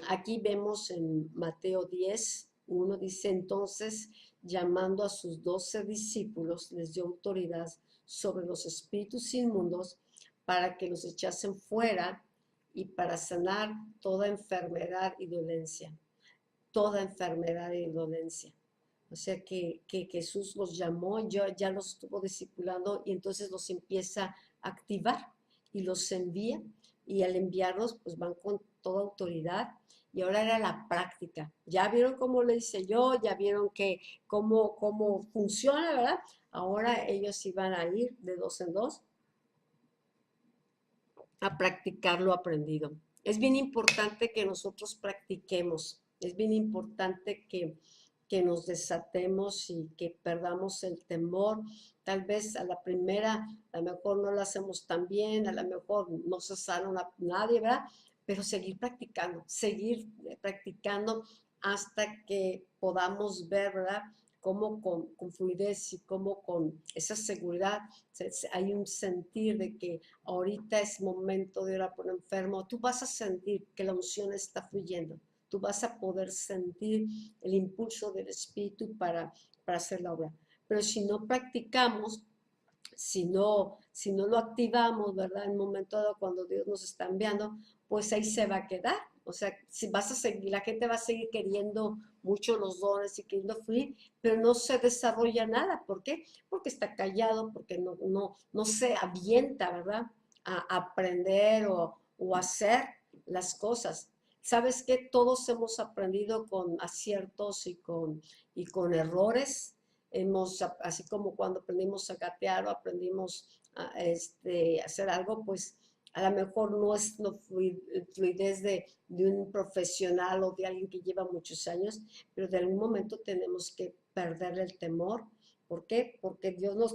aquí vemos en Mateo 10, uno dice entonces, llamando a sus 12 discípulos, les dio autoridad sobre los espíritus inmundos para que los echasen fuera y para sanar toda enfermedad y dolencia. Toda enfermedad y dolencia. O sea que Jesús los llamó, ya los estuvo discipulando y entonces los empieza a activar y los envía, y al enviarlos pues van con toda autoridad. Y ahora era la práctica. Ya vieron cómo le hice yo, ya vieron cómo funciona, ¿verdad? Ahora ellos iban a ir de dos en dos a practicar lo aprendido. Es bien importante que nosotros practiquemos, es bien importante que nos desatemos y que perdamos el temor. Tal vez a la primera, a lo mejor no lo hacemos tan bien, a lo mejor no se sana a nadie, ¿verdad? Pero seguir practicando hasta que podamos ver, ¿verdad? Cómo con fluidez y cómo con esa seguridad hay un sentir de que ahorita es momento de orar por un enfermo. Tú vas a sentir que la unción está fluyendo. Tú vas a poder sentir el impulso del Espíritu para hacer la obra. Pero si no practicamos, si no lo activamos, ¿verdad? En un momento dado, cuando Dios nos está enviando, pues ahí se va a quedar. O sea, si vas a seguir, la gente va a seguir queriendo mucho los dones y queriendo fluir, pero no se desarrolla nada. ¿Por qué? Porque está callado, porque no se avienta, ¿verdad? A aprender o hacer las cosas. ¿Sabes qué? Todos hemos aprendido con aciertos y con errores. Así como cuando aprendimos a gatear o aprendimos a hacer algo, pues a lo mejor no es la fluidez de un profesional o de alguien que lleva muchos años, pero de algún momento tenemos que perder el temor. ¿Por qué? Porque Dios no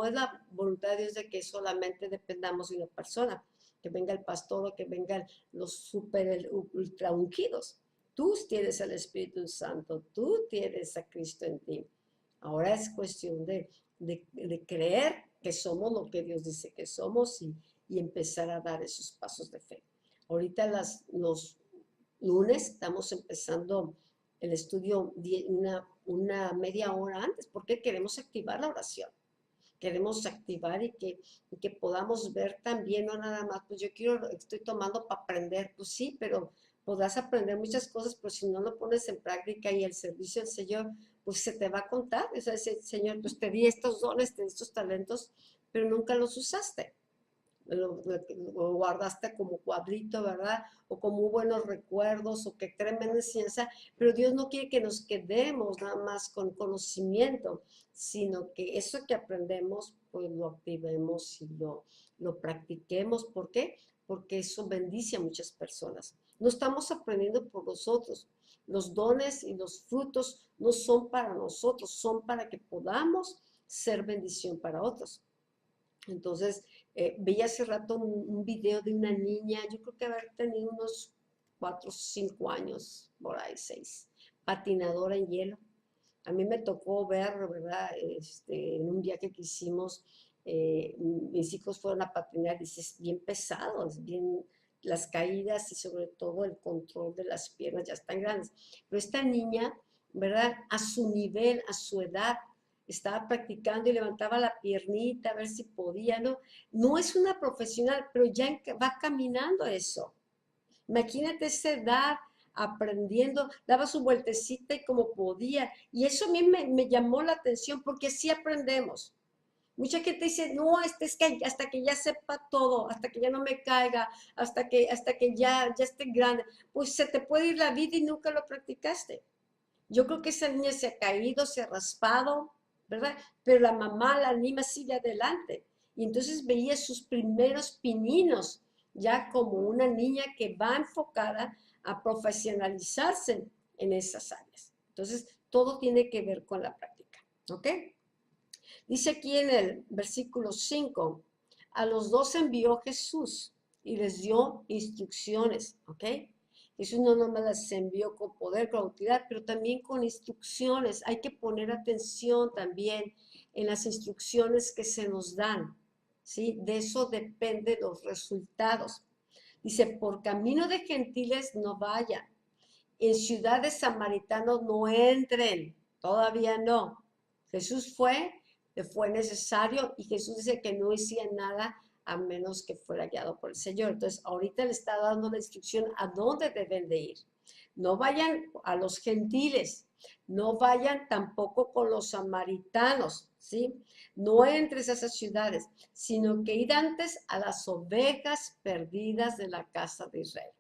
es la voluntad de Dios de que solamente dependamos de una persona, que venga el pastor o que vengan los super ultra ungidos. Tú tienes el Espíritu Santo, tú tienes a Cristo en ti. Ahora es cuestión de creer que somos lo que Dios dice que somos y empezar a dar esos pasos de fe. Ahorita los lunes estamos empezando el estudio una media hora antes, porque queremos activar la oración. Queremos activar y que podamos ver también, no nada más, pues estoy tomando para aprender, pues sí, pero podrás aprender muchas cosas, pero si no lo pones en práctica y el servicio al Señor, pues se te va a contar. O sea, Señor, pues te di estos dones, te di estos talentos, pero nunca los usaste. Lo guardaste como cuadrito, ¿verdad? O como buenos recuerdos, o que tremenda enseñanza, pero Dios no quiere que nos quedemos nada más con conocimiento, sino que eso que aprendemos, pues lo activemos y lo practiquemos. ¿Por qué? Porque eso bendice a muchas personas. No estamos aprendiendo por nosotros. Los dones y los frutos no son para nosotros, son para que podamos ser bendición para otros. Entonces, Veía hace rato un video de una niña, yo creo que haber tenido unos 4 o 5 años, por ahí 6, patinadora en hielo. A mí me tocó ver, ¿verdad? En un viaje que hicimos, mis hijos fueron a patinar y es bien pesado, es bien las caídas y sobre todo el control de las piernas ya están grandes. Pero esta niña, ¿verdad? A su nivel, a su edad, estaba practicando y levantaba la piernita a ver si podía, ¿no? No es una profesional, pero ya va caminando eso. Imagínate esa edad aprendiendo, daba su vueltecita y como podía. Y eso a mí me llamó la atención porque sí aprendemos. Mucha gente dice, no, es que hasta que ya sepa todo, hasta que ya no me caiga, hasta que ya esté grande, pues se te puede ir la vida y nunca lo practicaste. Yo creo que esa niña se ha caído, se ha raspado, ¿verdad? Pero la mamá la anima, sigue adelante. Y entonces veía sus primeros pininos, ya como una niña que va enfocada a profesionalizarse en esas áreas. Entonces, todo tiene que ver con la práctica, ¿ok? Dice aquí en el versículo 5, a los dos envió Jesús y les dio instrucciones, ¿ok? Jesús no nomás las envió con poder, con autoridad, pero también con instrucciones. Hay que poner atención también en las instrucciones que se nos dan, ¿sí? De eso dependen los resultados. Dice, por camino de gentiles no vayan, en ciudades samaritanos no entren, todavía no. Jesús le fue necesario y Jesús dice que no hacía nada a menos que fuera guiado por el Señor. Entonces, ahorita le está dando la instrucción a dónde deben de ir. No vayan a los gentiles, no vayan tampoco con los samaritanos, ¿sí? No entres a esas ciudades, sino que ir antes a las ovejas perdidas de la casa de Israel.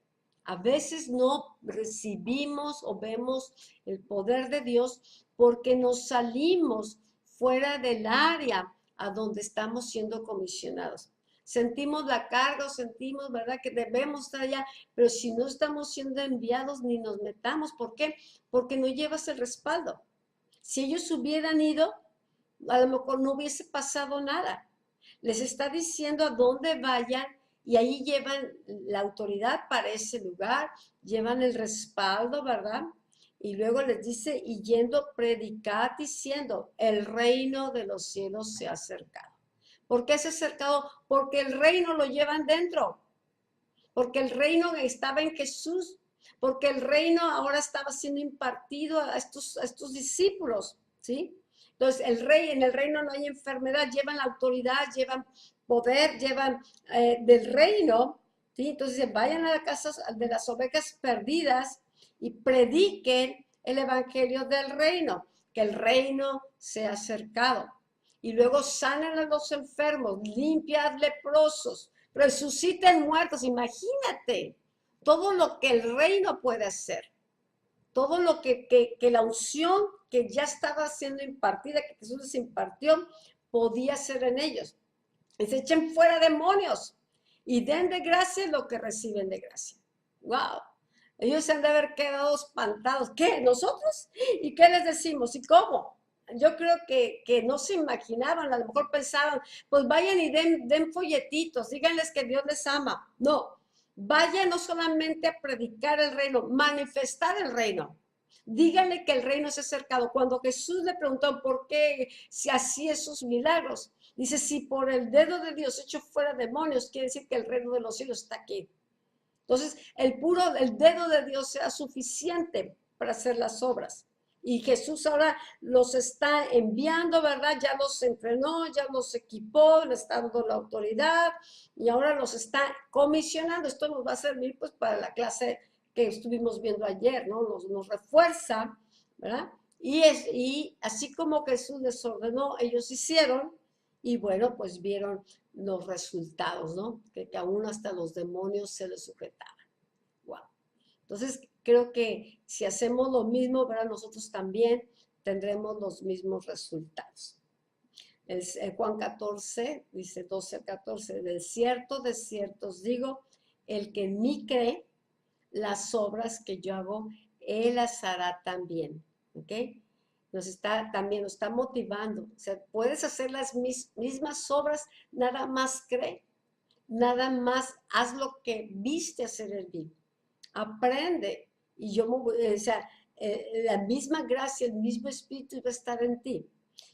A veces no recibimos o vemos el poder de Dios porque nos salimos fuera del área a donde estamos siendo comisionados. Sentimos la carga, sentimos, ¿verdad?, que debemos estar allá, pero si no estamos siendo enviados ni nos metamos. ¿Por qué? Porque no llevas el respaldo. Si ellos hubieran ido, a lo mejor no hubiese pasado nada. Les está diciendo a dónde vayan y ahí llevan la autoridad para ese lugar, llevan el respaldo, ¿verdad? Y luego les dice, y yendo, predicad diciendo, el reino de los cielos se ha acercado. ¿Por qué se ha acercado? Porque el reino lo llevan dentro, porque el reino estaba en Jesús, porque el reino ahora estaba siendo impartido a estos discípulos, ¿sí? Entonces, en el reino no hay enfermedad, llevan la autoridad, llevan poder, llevan del reino, ¿sí? Entonces, vayan a la casa de las ovejas perdidas y prediquen el evangelio del reino, que el reino se ha acercado. Y luego sanen a los enfermos, limpian leprosos, resuciten muertos. Imagínate todo lo que el reino puede hacer, todo lo que la unción que ya estaba siendo impartida, que Jesús les impartió, podía ser en ellos. Y se echen fuera demonios y den de gracia lo que reciben de gracia. ¡Wow! Ellos se han de haber quedado espantados. ¿Qué? ¿Nosotros? ¿Y qué les decimos? ¿Y cómo? Yo creo que no se imaginaban, a lo mejor pensaban, pues vayan y den folletitos, díganles que Dios les ama. No, vayan no solamente a predicar el reino, manifestar el reino. Díganle que el reino se ha acercado. Cuando Jesús le preguntó por qué si hacía esos milagros, dice, si por el dedo de Dios hecho fuera demonios, quiere decir que el reino de los cielos está aquí. Entonces, el dedo de Dios sea suficiente para hacer las obras. Y Jesús ahora los está enviando, ¿verdad? Ya los entrenó, ya los equipó, le está dando la autoridad y ahora los está comisionando. Esto nos va a servir pues para la clase que estuvimos viendo ayer, ¿no? Nos refuerza, ¿verdad? Y así como Jesús les ordenó, ellos hicieron y bueno, pues vieron los resultados, ¿no? Que aún hasta los demonios se les sujetaban. Wow. Entonces, creo que si hacemos lo mismo, ¿verdad? Nosotros también tendremos los mismos resultados. El Juan 14, dice 12 al 14, de cierto os digo, el que en mí cree, las obras que yo hago, él las hará también. ¿Ok? nos está motivando. O sea, puedes hacer las mismas obras, nada más cree, nada más haz lo que viste hacer el bien. Aprende y o sea, la misma gracia, el mismo espíritu va a estar en ti.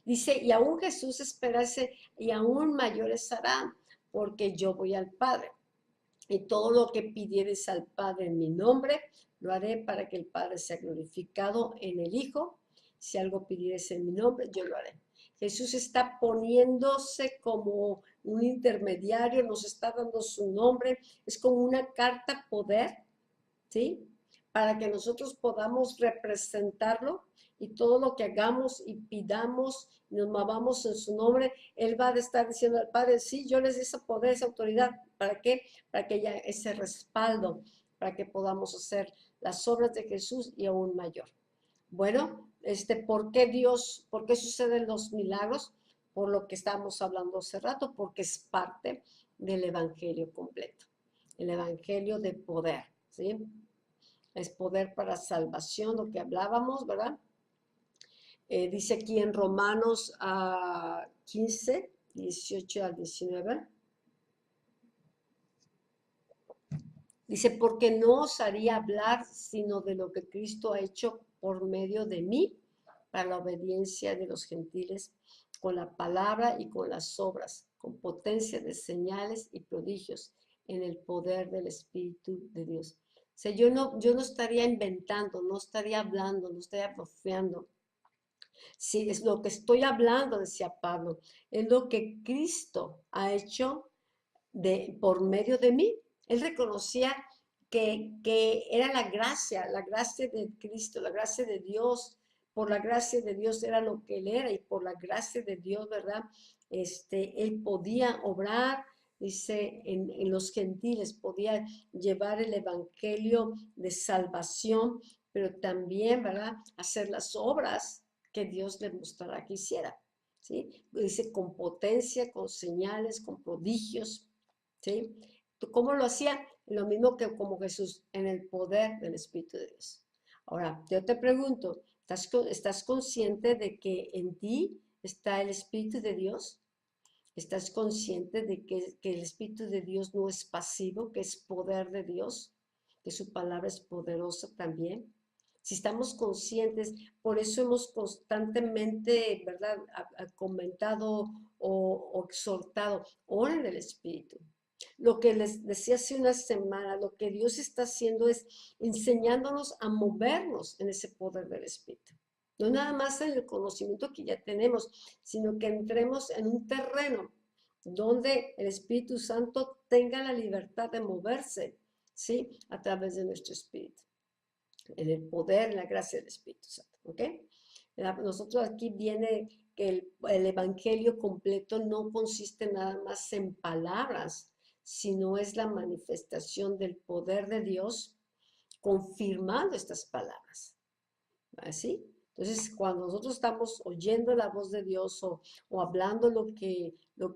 Dice, y aún Jesús esperase y aún mayores hará, porque yo voy al Padre. Y todo lo que pidieres al Padre en mi nombre, lo haré para que el Padre sea glorificado en el Hijo. Si algo pidieres en mi nombre, yo lo haré. Jesús está poniéndose como un intermediario, nos está dando su nombre, es como una carta poder, ¿sí? Para que nosotros podamos representarlo y todo lo que hagamos y pidamos, nos movamos en su nombre, Él va a estar diciendo al Padre, sí, yo les di ese poder, esa autoridad. ¿Para qué? Para que haya ese respaldo, para que podamos hacer las obras de Jesús y aún mayor. Bueno, por qué suceden los milagros? Por lo que estábamos hablando hace rato, porque es parte del Evangelio completo, el Evangelio de poder, ¿sí? Es poder para salvación, lo que hablábamos, ¿verdad? Dice aquí en Romanos 15, 18 al 19. Dice, porque no os haría hablar sino de lo que Cristo ha hecho por medio de mí para la obediencia de los gentiles, con la palabra y con las obras, con potencia de señales y prodigios en el poder del Espíritu de Dios. O sea, yo no estaría inventando, no estaría hablando, no estaría bofeando. Sí, es lo que estoy hablando, decía Pablo, es lo que Cristo ha hecho por medio de mí. Él reconocía que era la gracia de Cristo, la gracia de Dios. Por la gracia de Dios era lo que él era y por la gracia de Dios, ¿verdad? Él podía obrar, dice, en los gentiles, podía llevar el evangelio de salvación, pero también, ¿verdad? Hacer las obras que Dios le mostrará que hiciera, ¿sí? Dice, con potencia, con señales, con prodigios, ¿sí? ¿Cómo lo hacía? Lo mismo que como Jesús, en el poder del Espíritu de Dios. Ahora, yo te pregunto, ¿estás consciente de que en ti está el Espíritu de Dios? ¿Estás consciente de que el Espíritu de Dios no es pasivo, que es poder de Dios, que su palabra es poderosa también? Si estamos conscientes, por eso hemos constantemente, ¿verdad?, comentado o exhortado, oren el Espíritu. Lo que les decía hace una semana, lo que Dios está haciendo es enseñándonos a movernos en ese poder del Espíritu. No nada más en el conocimiento que ya tenemos, sino que entremos en un terreno donde el Espíritu Santo tenga la libertad de moverse, ¿sí? A través de nuestro espíritu, en el poder, en la gracia del Espíritu Santo, ¿ok? Nosotros aquí viene que el evangelio completo no consiste nada más en palabras, sino es la manifestación del poder de Dios confirmando estas palabras. ¿Así? Entonces, cuando nosotros estamos oyendo la voz de Dios o hablando lo que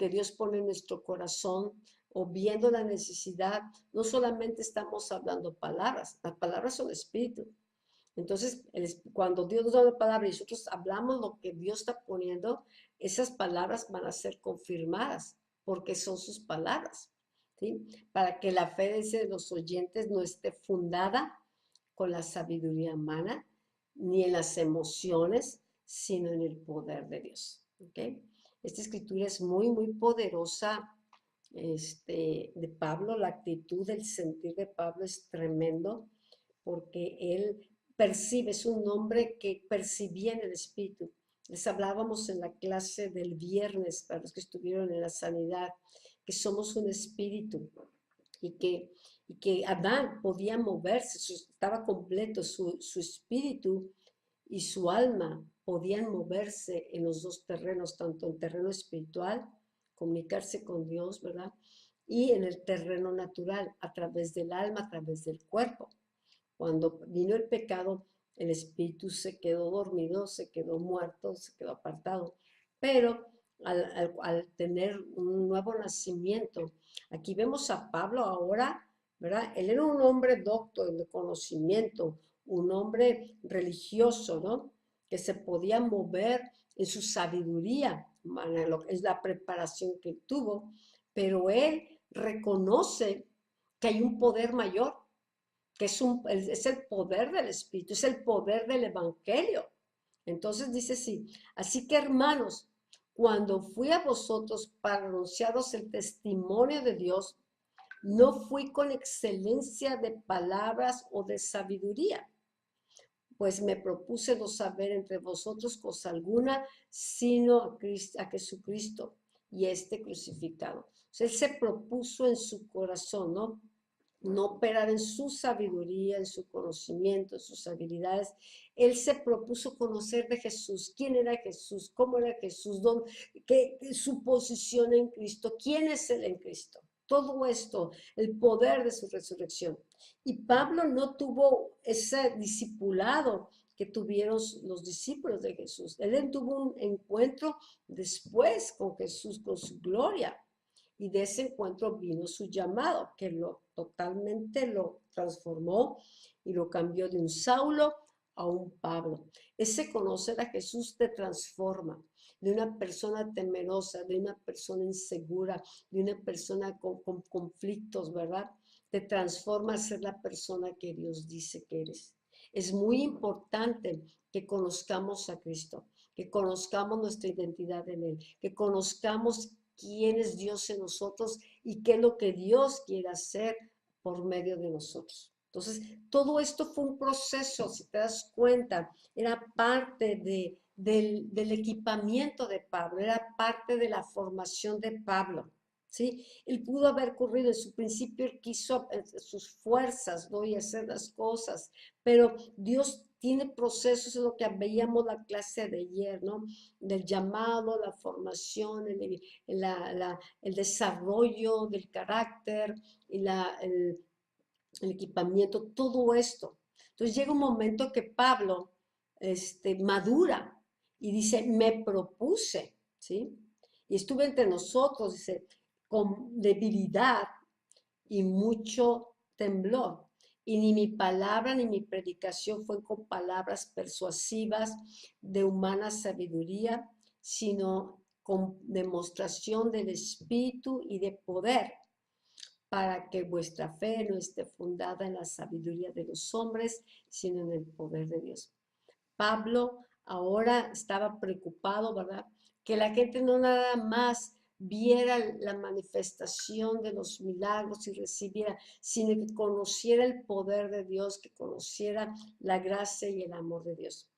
Dios pone en nuestro corazón o viendo la necesidad, no solamente estamos hablando palabras, las palabras son espíritu. Entonces, cuando Dios nos da la palabra y nosotros hablamos lo que Dios está poniendo, esas palabras van a ser confirmadas porque son sus palabras, ¿sí? Para que la fe de los oyentes no esté fundada con la sabiduría humana, ni en las emociones, sino en el poder de Dios, ¿ok? Esta escritura es muy, muy poderosa, de Pablo, la actitud, el sentir de Pablo es tremendo, porque él percibe, es un hombre que percibía en el Espíritu. Les hablábamos en la clase del viernes, para los que estuvieron en la sanidad, que somos un espíritu y que Adán podía moverse, estaba completo, su espíritu y su alma podían moverse en los dos terrenos, tanto en terreno espiritual, comunicarse con Dios, ¿verdad? Y en el terreno natural, a través del alma, a través del cuerpo. Cuando vino el pecado, el espíritu se quedó dormido, se quedó muerto, se quedó apartado. Pero al tener un nuevo nacimiento, aquí vemos a Pablo ahora, ¿verdad? Él era un hombre docto de conocimiento, un hombre religioso, ¿no? que se podía mover en su sabiduría, es la preparación que tuvo, pero él reconoce que hay un poder mayor, que es el poder del Espíritu, es el poder del Evangelio. Entonces dice sí, así que hermanos, cuando fui a vosotros para anunciaros el testimonio de Dios, no fui con excelencia de palabras o de sabiduría, pues me propuse no saber entre vosotros cosa alguna, sino a Jesucristo y este crucificado. O sea, él se propuso en su corazón, ¿no? No operar en su sabiduría, en su conocimiento, en sus habilidades. Él se propuso conocer de Jesús, quién era Jesús, cómo era Jesús, su posición en Cristo, quién es Él en Cristo. Todo esto, el poder de su resurrección. Y Pablo no tuvo ese discipulado que tuvieron los discípulos de Jesús. Él tuvo un encuentro después con Jesús, con su gloria. Y de ese encuentro vino su llamado, que totalmente lo transformó y lo cambió de un Saulo a un Pablo. Ese conocer a Jesús te transforma de una persona temerosa, de una persona insegura, de una persona con conflictos, ¿verdad? Te transforma a ser la persona que Dios dice que eres. Es muy importante que conozcamos a Cristo, que conozcamos nuestra identidad en Él, que conozcamos quién es Dios en nosotros y qué es lo que Dios quiere hacer por medio de nosotros. Entonces, todo esto fue un proceso, si te das cuenta, era parte del equipamiento de Pablo, era parte de la formación de Pablo. ¿Sí? Él pudo haber corrido, en su principio él quiso sus fuerzas, ¿no? Y hacer las cosas, pero Dios tiene procesos en lo que veíamos la clase de ayer, ¿no? Del llamado, la formación, el desarrollo del carácter y el equipamiento, todo esto. Entonces llega un momento que Pablo madura y dice, me propuse, ¿sí? Y estuve entre nosotros, dice, con debilidad y mucho temblor. Y ni mi palabra ni mi predicación fue con palabras persuasivas de humana sabiduría, sino con demostración del Espíritu y de poder, para que vuestra fe no esté fundada en la sabiduría de los hombres, sino en el poder de Dios. Pablo ahora estaba preocupado, ¿verdad? Que la gente no nada más viera la manifestación de los milagros y recibiera, sino que conociera el poder de Dios, que conociera la gracia y el amor de Dios.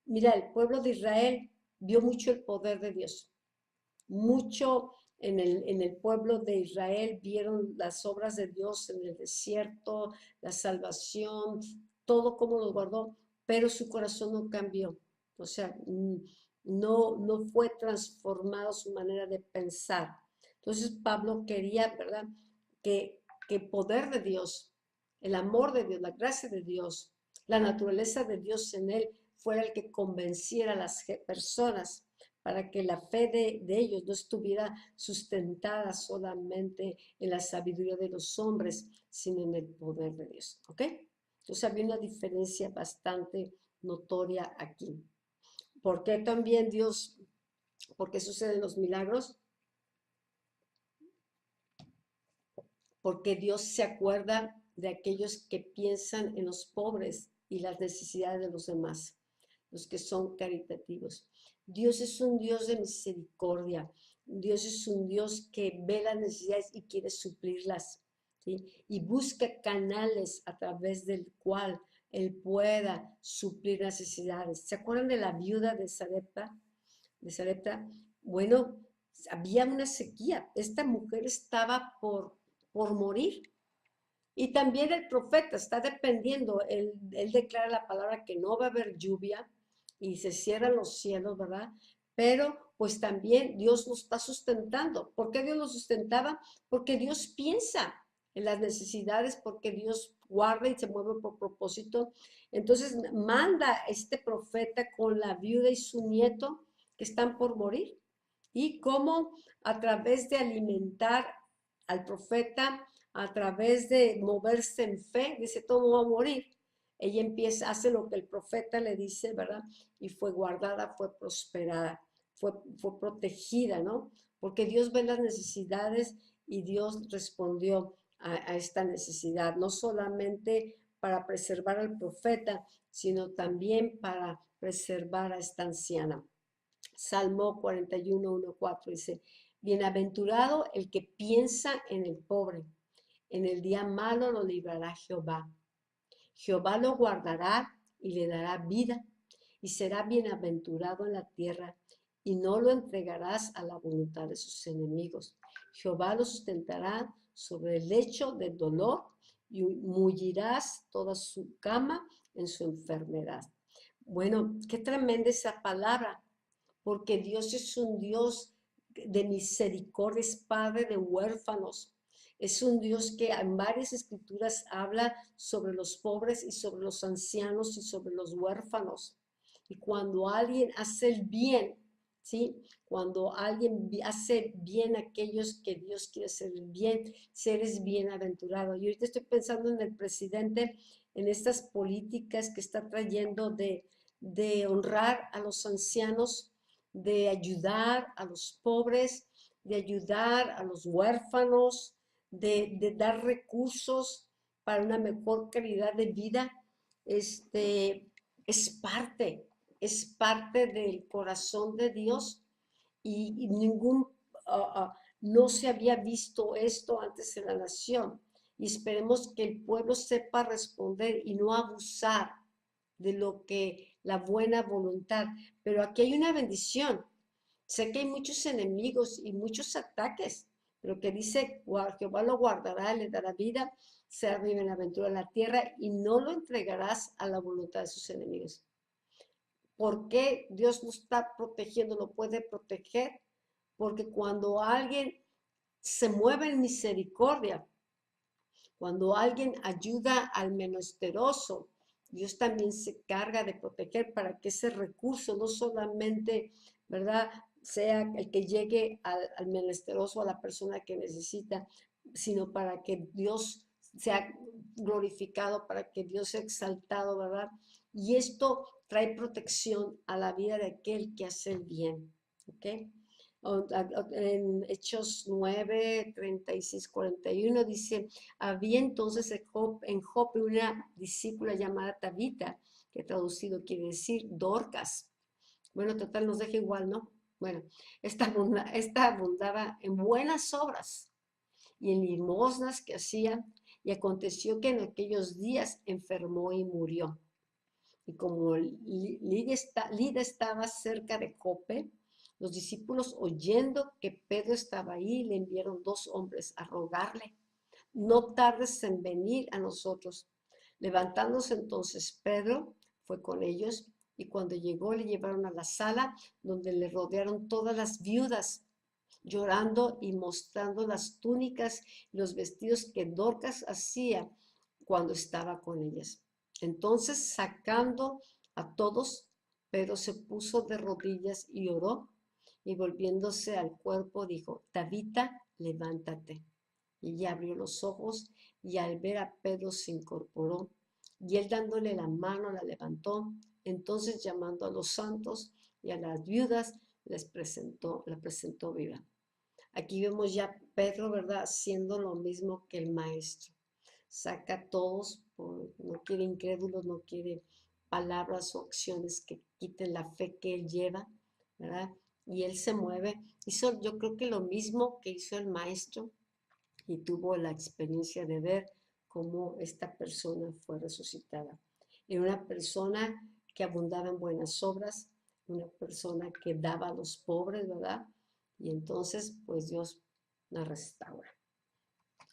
Mira, el pueblo de Israel vio mucho el poder de Dios, mucho en el pueblo de Israel vieron las obras de Dios en el desierto, la salvación, todo como los guardó, pero su corazón no cambió. O sea, no fue transformado su manera de pensar. Entonces Pablo quería, ¿verdad? Que el poder de Dios, el amor de Dios, la gracia de Dios, la naturaleza de Dios en él fuera el que convenciera a las personas para que la fe de ellos no estuviera sustentada solamente en la sabiduría de los hombres, sino en el poder de Dios. ¿Ok? Entonces había una diferencia bastante notoria aquí. ¿Por qué también Dios, por qué suceden los milagros? Porque Dios se acuerda de aquellos que piensan en los pobres y las necesidades de los demás, los que son caritativos. Dios es un Dios de misericordia. Dios es un Dios que ve las necesidades y quiere suplirlas, ¿sí? Y busca canales a través del cual Él pueda suplir necesidades. ¿Se acuerdan de la viuda de Sarepta? Bueno, había una sequía. Esta mujer estaba por morir. Y también el profeta está dependiendo, él declara la palabra que no va a haber lluvia y se cierran los cielos, ¿verdad? Pero pues también Dios nos está sustentando. ¿Por qué Dios nos sustentaba? Porque Dios piensa en las necesidades, porque Dios guarda y se mueve por propósito. Entonces manda a este profeta con la viuda y su nieto que están por morir. Y cómo a través de alimentar al profeta, a través de moverse en fe, dice, todo va a morir. ella empieza, hace lo que el profeta le dice, ¿verdad? Y fue guardada, fue prosperada, fue protegida, ¿no? Porque Dios ve las necesidades y Dios respondió a esta necesidad, no solamente para preservar al profeta, sino también para preservar a esta anciana. Salmo 41, 1, 4 dice, bienaventurado el que piensa en el pobre, en el día malo lo librará Jehová. Jehová lo guardará y le dará vida, y será bienaventurado en la tierra, y no lo entregarás a la voluntad de sus enemigos. Jehová lo sustentará sobre el lecho del dolor, y mullirás toda su cama en su enfermedad. Bueno, qué tremenda esa palabra, porque Dios es un Dios de misericordia, es Padre de huérfanos. Es un Dios que en varias escrituras habla sobre los pobres y sobre los ancianos y sobre los huérfanos. Y cuando alguien hace el bien, ¿sí? Cuando alguien hace bien a aquellos que Dios quiere hacer el bien, seres bienaventurado. Y ahorita estoy pensando en el presidente, en estas políticas que está trayendo de honrar a los ancianos, de ayudar a los pobres, de ayudar a los huérfanos, de dar recursos para una mejor calidad de vida, es parte del corazón de Dios y no se había visto esto antes en la nación. Y esperemos que el pueblo sepa responder y no abusar de lo que la buena voluntad. Pero aquí hay una bendición. Sé que hay muchos enemigos y muchos ataques, pero que dice, Jehová lo guardará, le dará vida, será bienaventurado en la tierra y no lo entregarás a la voluntad de sus enemigos. ¿Por qué Dios lo está protegiendo, lo puede proteger? Porque cuando alguien se mueve en misericordia, cuando alguien ayuda al menesteroso, Dios también se carga de proteger para que ese recurso no solamente, ¿verdad?, sea el que llegue al menesteroso, a la persona que necesita, sino para que Dios sea glorificado, para que Dios sea exaltado, ¿verdad? Y esto trae protección a la vida de aquel que hace el bien, ¿ok? En Hechos 9, 36, 41 dice, había entonces en Jope una discípula llamada Tabita, que traducido quiere decir Dorcas. Bueno, total, nos deja igual, ¿no? Bueno, esta abundaba en buenas obras y en limosnas que hacía, y aconteció que en aquellos días enfermó y murió. Y como Lida estaba cerca de Jope, los discípulos, oyendo que Pedro estaba ahí, le enviaron 2 hombres a rogarle, no tardes en venir a nosotros. Levantándose entonces Pedro, fue con ellos, y cuando llegó le llevaron a la sala donde le rodearon todas las viudas, llorando y mostrando las túnicas y los vestidos que Dorcas hacía cuando estaba con ellas. Entonces, sacando a todos, Pedro se puso de rodillas y oró, y volviéndose al cuerpo dijo, Tabita, levántate. Y ella abrió los ojos, y al ver a Pedro se incorporó, y él dándole la mano la levantó. Entonces, llamando a los santos y a las viudas, la presentó viva. Aquí vemos ya Pedro, ¿verdad?, haciendo lo mismo que el maestro. Saca a todos, no quiere incrédulos, no quiere palabras o acciones que quiten la fe que él lleva, ¿verdad? Y él se mueve. Hizo, yo creo que lo mismo que hizo el maestro, y tuvo la experiencia de ver cómo esta persona fue resucitada. Era una persona que abundaba en buenas obras, una persona que daba a los pobres, ¿verdad? Y entonces, pues Dios la restaura.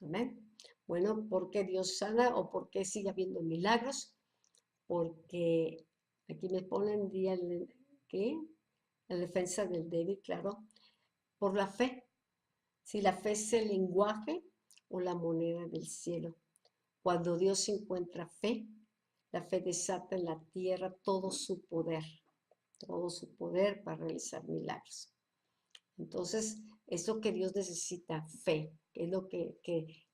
Amén. Bueno, ¿por qué Dios sana o por qué sigue habiendo milagros? Porque aquí me ponen día ¿qué? La defensa del débil, claro, por la fe. Si la fe es el lenguaje o la moneda del cielo. Cuando Dios encuentra fe, la fe desata en la tierra todo su poder para realizar milagros. Entonces, Es lo que Dios necesita, fe. Es lo que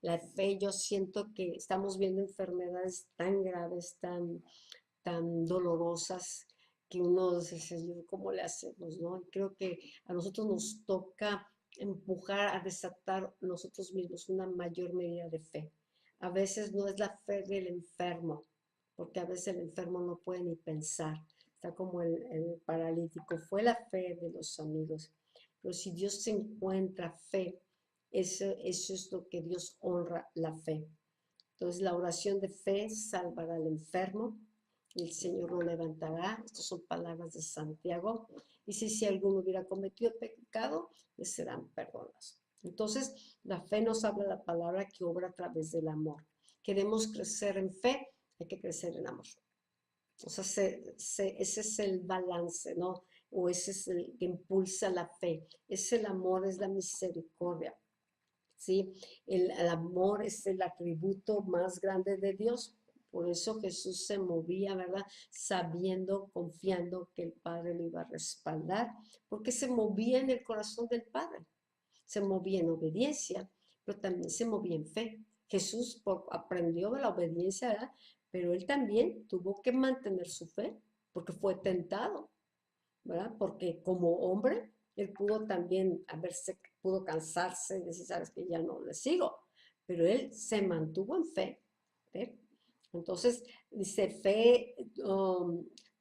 la fe, yo siento que estamos viendo enfermedades tan graves, tan dolorosas, que uno dice, Señor, ¿cómo le hacemos, no? Y creo que a nosotros nos toca empujar a desatar nosotros mismos una mayor medida de fe. A veces no es la fe del enfermo, porque a veces el enfermo no puede ni pensar. Está como el paralítico. Fue la fe de los amigos. Pero si Dios se encuentra fe, eso es lo que Dios honra, la fe. Entonces la oración de fe salvará al enfermo y el Señor lo levantará. Estas son palabras de Santiago. Dice, si alguno hubiera cometido pecado, le serán perdonados. Entonces, la fe nos habla la palabra que obra a través del amor. Queremos crecer en fe, hay que crecer en amor. O sea, ese es el balance, ¿no? O ese es el que impulsa la fe. Es el amor, es la misericordia. ¿Sí? El amor es el atributo más grande de Dios. Por eso Jesús se movía, ¿verdad? Sabiendo, confiando que el Padre lo iba a respaldar, porque se movía en el corazón del Padre. Se movía en obediencia, pero también se movía en fe. Jesús aprendió la obediencia, ¿verdad? Pero él también tuvo que mantener su fe, porque fue tentado, ¿verdad? Porque como hombre, él pudo también pudo cansarse y decir, sabes que ya no le sigo, pero él se mantuvo en fe. ¿Ve? Entonces, dice fe,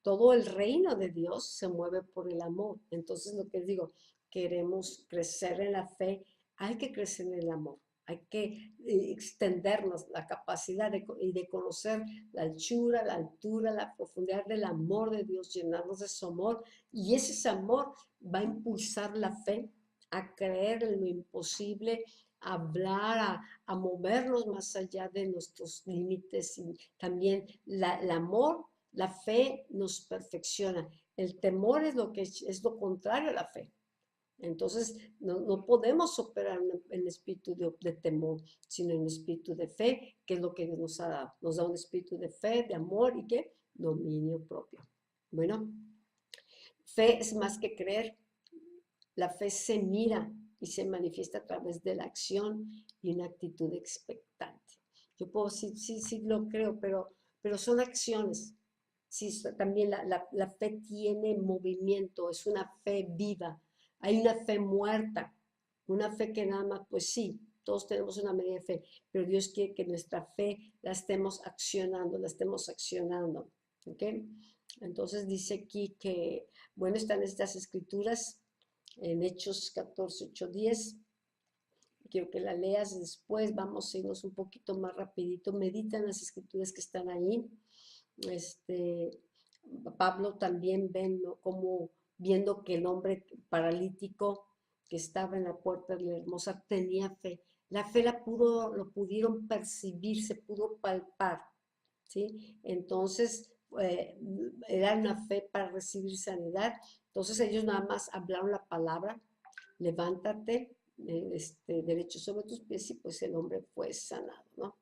todo el reino de Dios se mueve por el amor. Entonces, lo que digo, queremos crecer en la fe, hay que crecer en el amor. Hay que extendernos la capacidad de conocer la anchura, la altura, la profundidad del amor de Dios, llenarnos de su amor. Y ese amor va a impulsar la fe a creer en lo imposible, a hablar, a movernos más allá de nuestros límites. Y también el amor, la fe nos perfecciona. El temor es es lo contrario a la fe. Entonces, no podemos operar en espíritu de temor, sino en espíritu de fe, que es lo que Dios nos ha dado. Nos da un espíritu de fe, de amor y ¿qué? Dominio propio. Bueno, fe es más que creer. La fe se mira y se manifiesta a través de la acción y una actitud expectante. Yo puedo decir, sí, sí lo creo, pero son acciones. Sí, también la fe tiene movimiento, es una fe viva. Hay una fe muerta, una fe que nada más, pues sí, todos tenemos una medida de fe, pero Dios quiere que nuestra fe la estemos accionando, la estemos accionando. ¿Ok? Entonces dice aquí que, bueno, están estas escrituras en Hechos 14, 8, 10. Quiero que la leas después, vamos a irnos un poquito más rapidito. Medita en las escrituras que están ahí. Pablo también ven, ¿no? Como viendo que el hombre paralítico que estaba en la puerta de la hermosa tenía fe. La fe lo pudieron percibir, se pudo palpar, ¿sí? Entonces, era una fe para recibir sanidad. Entonces ellos nada más hablaron la palabra, levántate, derecho sobre tus pies, y pues el hombre fue sanado, ¿no?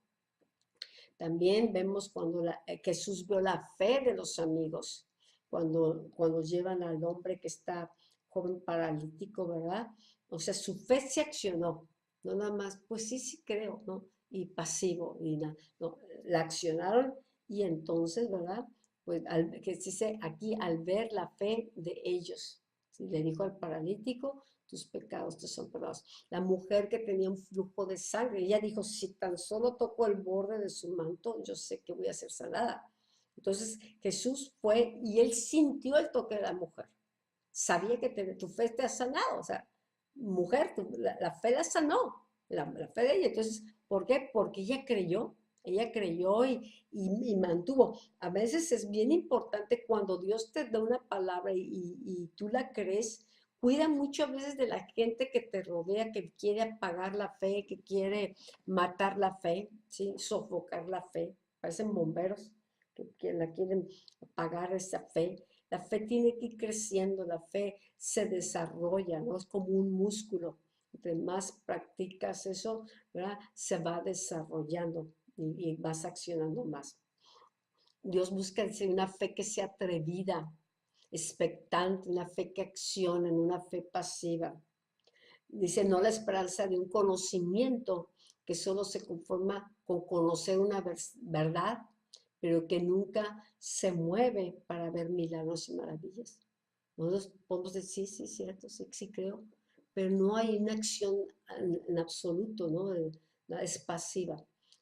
También vemos cuando Jesús vio la fe de los amigos, cuando llevan al hombre que está joven paralítico, ¿verdad? O sea, su fe se accionó, no nada más, pues sí, sí creo, ¿no? Y pasivo, y nada, no, la accionaron y entonces, ¿verdad? Pues que dice aquí, al ver la fe de ellos, ¿sí? Le dijo al paralítico, tus pecados te son perdonados. La mujer que tenía un flujo de sangre, ella dijo, si tan solo toco el borde de su manto, yo sé que voy a ser sanada. Entonces Jesús fue y él sintió el toque de la mujer. Sabía que tu fe te ha sanado, o sea, mujer, la fe la sanó, la fe de ella. Entonces, ¿por qué? Porque ella creyó y mantuvo. A veces es bien importante cuando Dios te da una palabra y tú la crees. Cuida mucho a veces de la gente que te rodea, que quiere apagar la fe, que quiere matar la fe, ¿sí? Sofocar la fe. Parecen bomberos que la quieren apagar esa fe. La fe tiene que ir creciendo, la fe se desarrolla, ¿no? Es como un músculo. Entre más practicas eso, ¿verdad? Se va desarrollando y vas accionando más. Dios busca una fe que sea atrevida, expectante, una fe que acciona, una fe pasiva. Dice, no la esperanza de un conocimiento que solo se conforma con conocer una verdad, pero que nunca se mueve para ver milagros y maravillas. Nosotros podemos decir, sí, sí, cierto, sí, sí creo, pero no hay una acción en absoluto, ¿no? Es pasiva.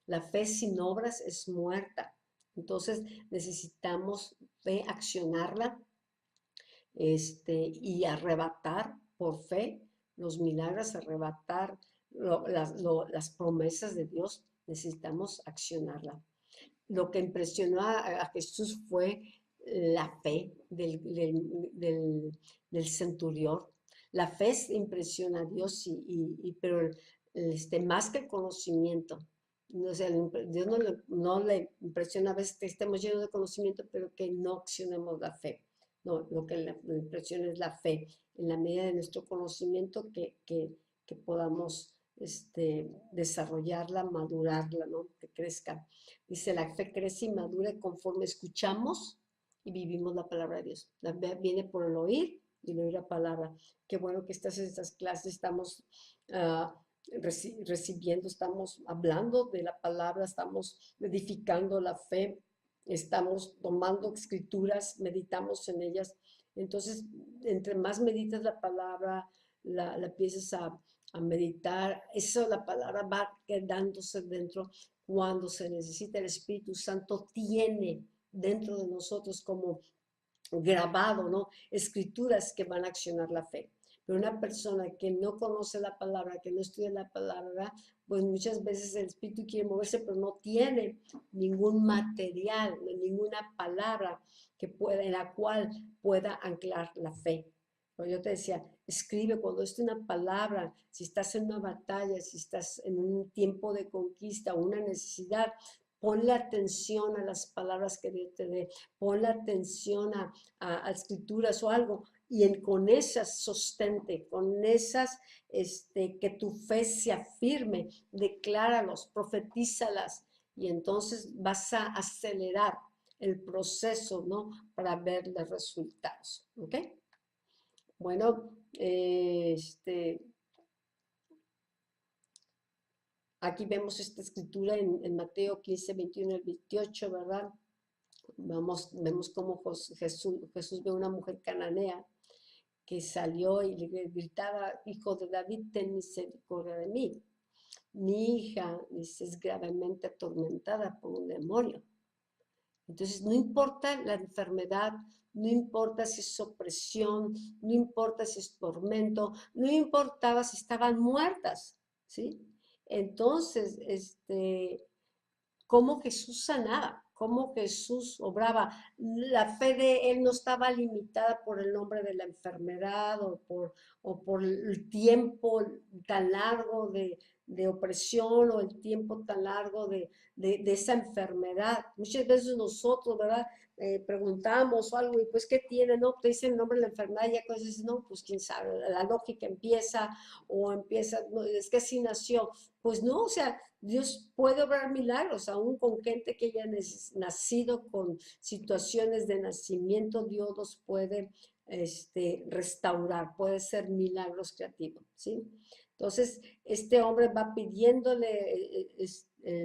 La fe sin obras es muerta. Entonces necesitamos fe, accionarla, y arrebatar por fe los milagros, arrebatar las promesas de Dios, necesitamos accionarla. Lo que impresionó a Jesús fue la fe del centurión. La fe impresiona a Dios, pero más que el conocimiento. O sea, Dios no le impresiona a veces que estemos llenos de conocimiento, pero que no accionemos la fe. No, lo que le impresiona es la fe, en la medida de nuestro conocimiento que podamos desarrollarla, madurarla, ¿no? Que crezca. Dice, la fe crece y madura conforme escuchamos y vivimos la palabra de Dios. La fe viene por el oír y el oír la palabra. Qué bueno que estás en estas clases, estamos recibiendo, estamos hablando de la palabra, estamos edificando la fe, estamos tomando escrituras, meditamos en ellas. Entonces, entre más meditas la palabra, la empiezas a meditar, eso la palabra va quedándose dentro. Cuando se necesita, el Espíritu Santo tiene dentro de nosotros como grabado, ¿no? Escrituras que van a accionar la fe. Pero una persona que no conoce la palabra, que no estudia la palabra, pues muchas veces el Espíritu quiere moverse, pero no tiene ningún material, ninguna palabra en la cual pueda anclar la fe. Pero yo te decía, escribe cuando es una palabra, si estás en una batalla, si estás en un tiempo de conquista o una necesidad, ponle atención a las palabras que Dios te dé, ponle atención a escrituras o algo, y con esas sostente, con esas, que tu fe se afirme, decláralos, profetízalas, y entonces vas a acelerar el proceso, ¿no? Para ver los resultados, ¿ok? Bueno, aquí vemos esta escritura en Mateo 15, 21 al 28, ¿verdad? Vemos cómo Jesús ve a una mujer cananea que salió y le gritaba, hijo de David, ten misericordia de mí. Mi hija, dice, es gravemente atormentada por un demonio. Entonces, no importa la enfermedad, no importa si es opresión, no importa si es tormento, no importaba si estaban muertas, ¿sí? Entonces, cómo Jesús sanaba, cómo Jesús obraba. La fe de él no estaba limitada por el nombre de la enfermedad o por el tiempo tan largo de opresión o el tiempo tan largo de esa enfermedad. Muchas veces nosotros, ¿verdad? Preguntamos o algo y pues, ¿qué tiene? No, te dicen el nombre de la enfermedad y ya cosas, no, pues quién sabe, la lógica empieza no, es que así nació. Pues no, o sea, Dios puede obrar milagros, aún con gente que haya nacido con situaciones de nacimiento, Dios los puede restaurar, puede ser milagros creativos, ¿sí? Entonces, este hombre va pidiéndole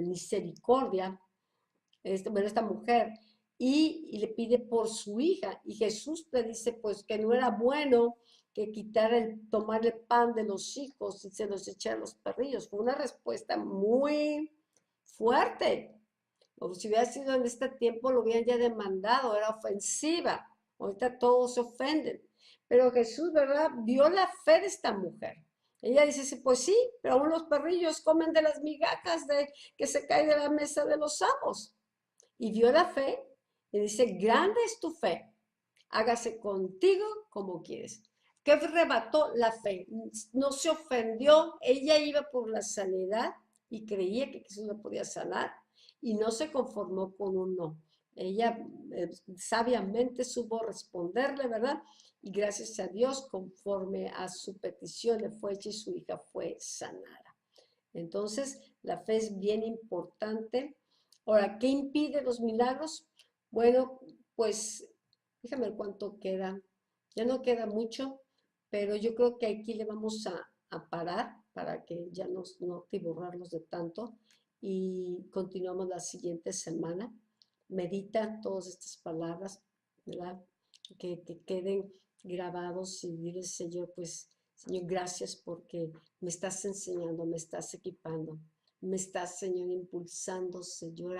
misericordia, esta mujer, y le pide por su hija, y Jesús le dice, pues, que no era bueno que tomar el pan de los hijos y se los echara a los perrillos. Fue una respuesta muy fuerte. O si hubiera sido en este tiempo, lo hubieran ya demandado, era ofensiva. Ahorita todos se ofenden. Pero Jesús, ¿verdad? Vio la fe de esta mujer. Ella dice, sí, pues sí, pero aún los perrillos comen de las migajas que se caen de la mesa de los amos. Y vio la fe y dice, grande es tu fe, hágase contigo como quieres. ¿Qué rebató la fe? No se ofendió, ella iba por la sanidad y creía que Jesús la podía sanar y no se conformó con un no. Ella sabiamente supo responderle, ¿verdad? Y gracias a Dios, conforme a su petición le fue hecha y su hija fue sanada. Entonces, la fe es bien importante. Ahora, ¿qué impide los milagros? Bueno, pues déjame ver cuánto queda. Ya no queda mucho, pero yo creo que aquí le vamos a parar para que ya no te borrarlos de tanto y continuamos la siguiente semana. Medita todas estas palabras, ¿verdad? Que queden grabados y dile, Señor, pues, Señor, gracias porque me estás enseñando, me estás equipando, me estás, Señor, impulsando, Señor,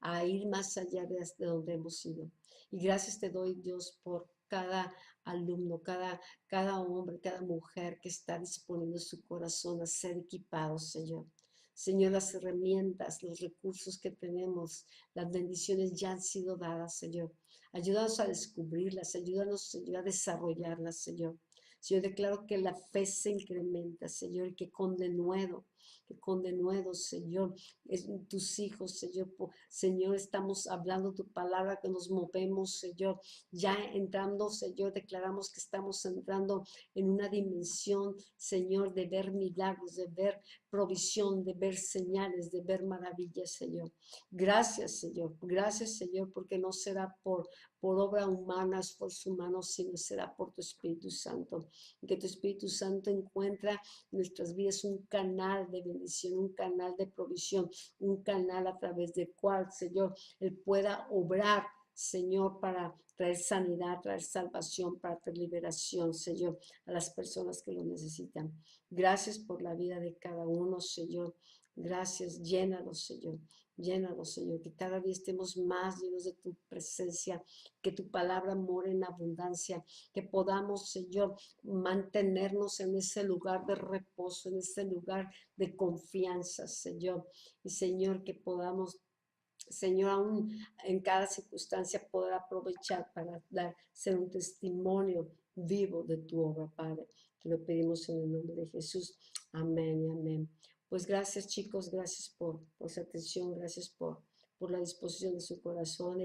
a ir más allá de hasta donde hemos ido. Y gracias te doy, Dios, por cada alumno, cada hombre, cada mujer que está disponiendo su corazón a ser equipado, Señor. Señor, las herramientas, los recursos que tenemos, las bendiciones ya han sido dadas, Señor. Ayúdanos a descubrirlas, ayúdanos, Señor, a desarrollarlas, Señor. Señor, declaro que la fe se incrementa, Señor, y que con denuedo, Señor, tus hijos, Señor, Señor, estamos hablando tu palabra, que nos movemos, Señor, ya entrando, Señor, declaramos que estamos entrando en una dimensión, Señor, de ver milagros, de ver provisión, de ver señales, de ver maravillas, Señor. Gracias, Señor, porque no será por obra humana, esfuerzo humano, sino será por tu Espíritu Santo. Y que tu Espíritu Santo encuentra en nuestras vidas un canal de bendición, un canal de provisión, un canal a través del cual, Señor, Él pueda obrar, Señor, para traer sanidad, traer salvación, para traer liberación, Señor, a las personas que lo necesitan. Gracias por la vida de cada uno, Señor. Gracias, llénalos, Señor. Llénalos, Señor, que cada día estemos más llenos de tu presencia, que tu palabra more en abundancia, que podamos, Señor, mantenernos en ese lugar de reposo, en ese lugar de confianza, Señor. Y, Señor, que podamos, Señor, aún en cada circunstancia poder aprovechar para ser un testimonio vivo de tu obra, Padre. Te lo pedimos en el nombre de Jesús. Amén y amén. Pues gracias, chicos, gracias por su atención, gracias por la disposición de su corazón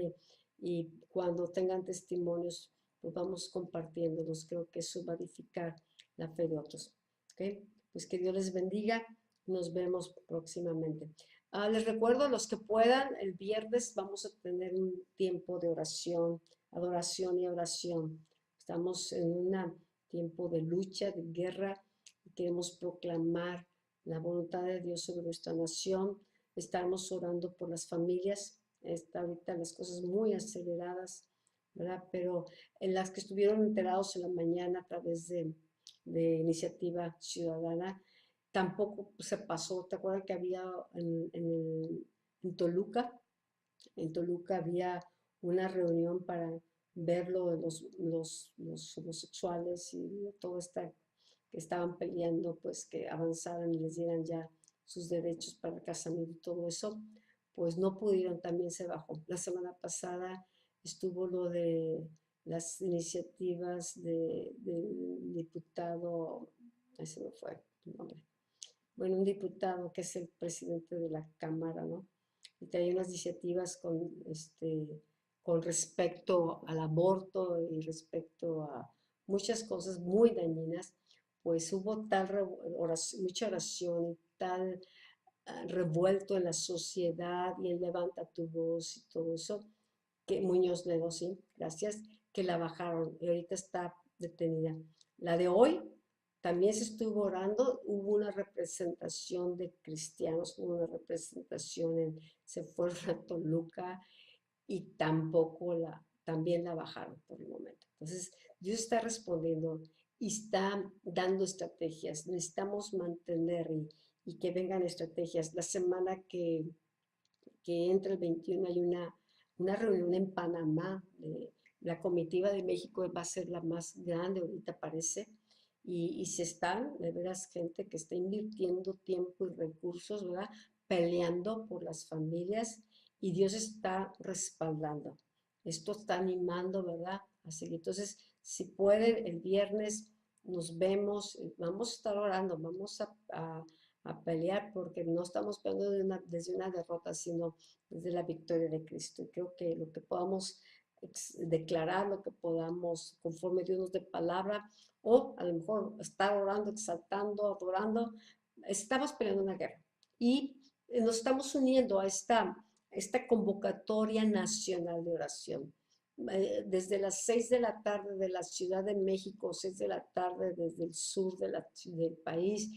y cuando tengan testimonios, pues vamos compartiéndolos. Creo que eso va a edificar la fe de otros. ¿Ok? Pues que Dios les bendiga. Nos vemos próximamente. Les recuerdo a los que puedan, el viernes vamos a tener un tiempo de oración, adoración y oración. Estamos en un tiempo de lucha, de guerra, y queremos proclamar la voluntad de Dios sobre nuestra nación. Estamos orando por las familias. Está ahorita las cosas muy aceleradas, ¿verdad? Pero en las que estuvieron enterados en la mañana a través de Iniciativa Ciudadana, tampoco se pasó. ¿Te acuerdas que había en Toluca? En Toluca había una reunión para ver lo de los homosexuales y todo esta que estaban peleando, pues que avanzaran y les dieran ya sus derechos para el casamiento y todo eso, pues no pudieron, también se bajó. La semana pasada estuvo lo de las iniciativas del diputado, ahí se me fue el nombre, bueno, un diputado que es el presidente de la Cámara, ¿no? Y trae unas iniciativas con respecto al aborto y respecto a muchas cosas muy dañinas, pues hubo mucha oración y tal revuelto en la sociedad y el levanta tu voz y todo eso, que Muñoz Ledo, sí, gracias, que la bajaron y ahorita está detenida. La de hoy también se estuvo orando, hubo una representación de cristianos, hubo una representación se fue a Toluca y también la bajaron por el momento. Entonces, Dios está respondiendo y está dando estrategias. Necesitamos mantener y que vengan estrategias. La semana que entra el 21 hay una reunión en Panamá. La comitiva de México va a ser la más grande ahorita parece. Y se están, de veras, gente que está invirtiendo tiempo y recursos, ¿verdad? Peleando por las familias y Dios está respaldando. Esto está animando, ¿verdad? A seguir. Entonces, si pueden, el viernes nos vemos, vamos a estar orando, vamos a pelear porque no estamos peleando desde una derrota, sino desde la victoria de Cristo. Y creo que lo que podamos declarar, lo que podamos, conforme Dios nos dé palabra, o a lo mejor estar orando, exaltando, adorando, estamos peleando una guerra. Y nos estamos uniendo a esta convocatoria nacional de oración. desde las 6 de la tarde de la Ciudad de México, 6 de la tarde desde el sur del país,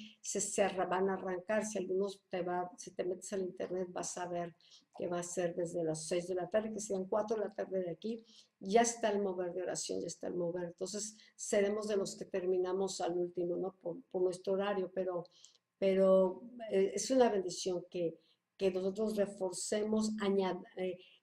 van a arrancar. Si si te metes al internet vas a ver que va a ser desde las 6 de la tarde, que sean 4 de la tarde de aquí. Ya está el mover de oración, ya está el mover. Entonces seremos de los que terminamos al último, ¿no? Por nuestro horario, pero es una bendición que nosotros reforcemos,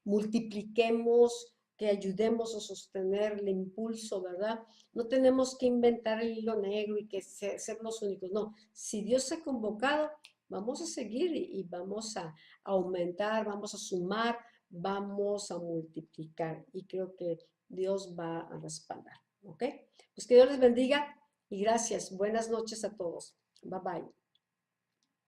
multipliquemos, que ayudemos a sostener el impulso, ¿verdad? No tenemos que inventar el hilo negro y que ser los únicos, no. Si Dios se ha convocado, vamos a seguir y vamos a aumentar, vamos a sumar, vamos a multiplicar y creo que Dios va a respaldar, ¿ok? Pues que Dios les bendiga y gracias. Buenas noches a todos. Bye bye.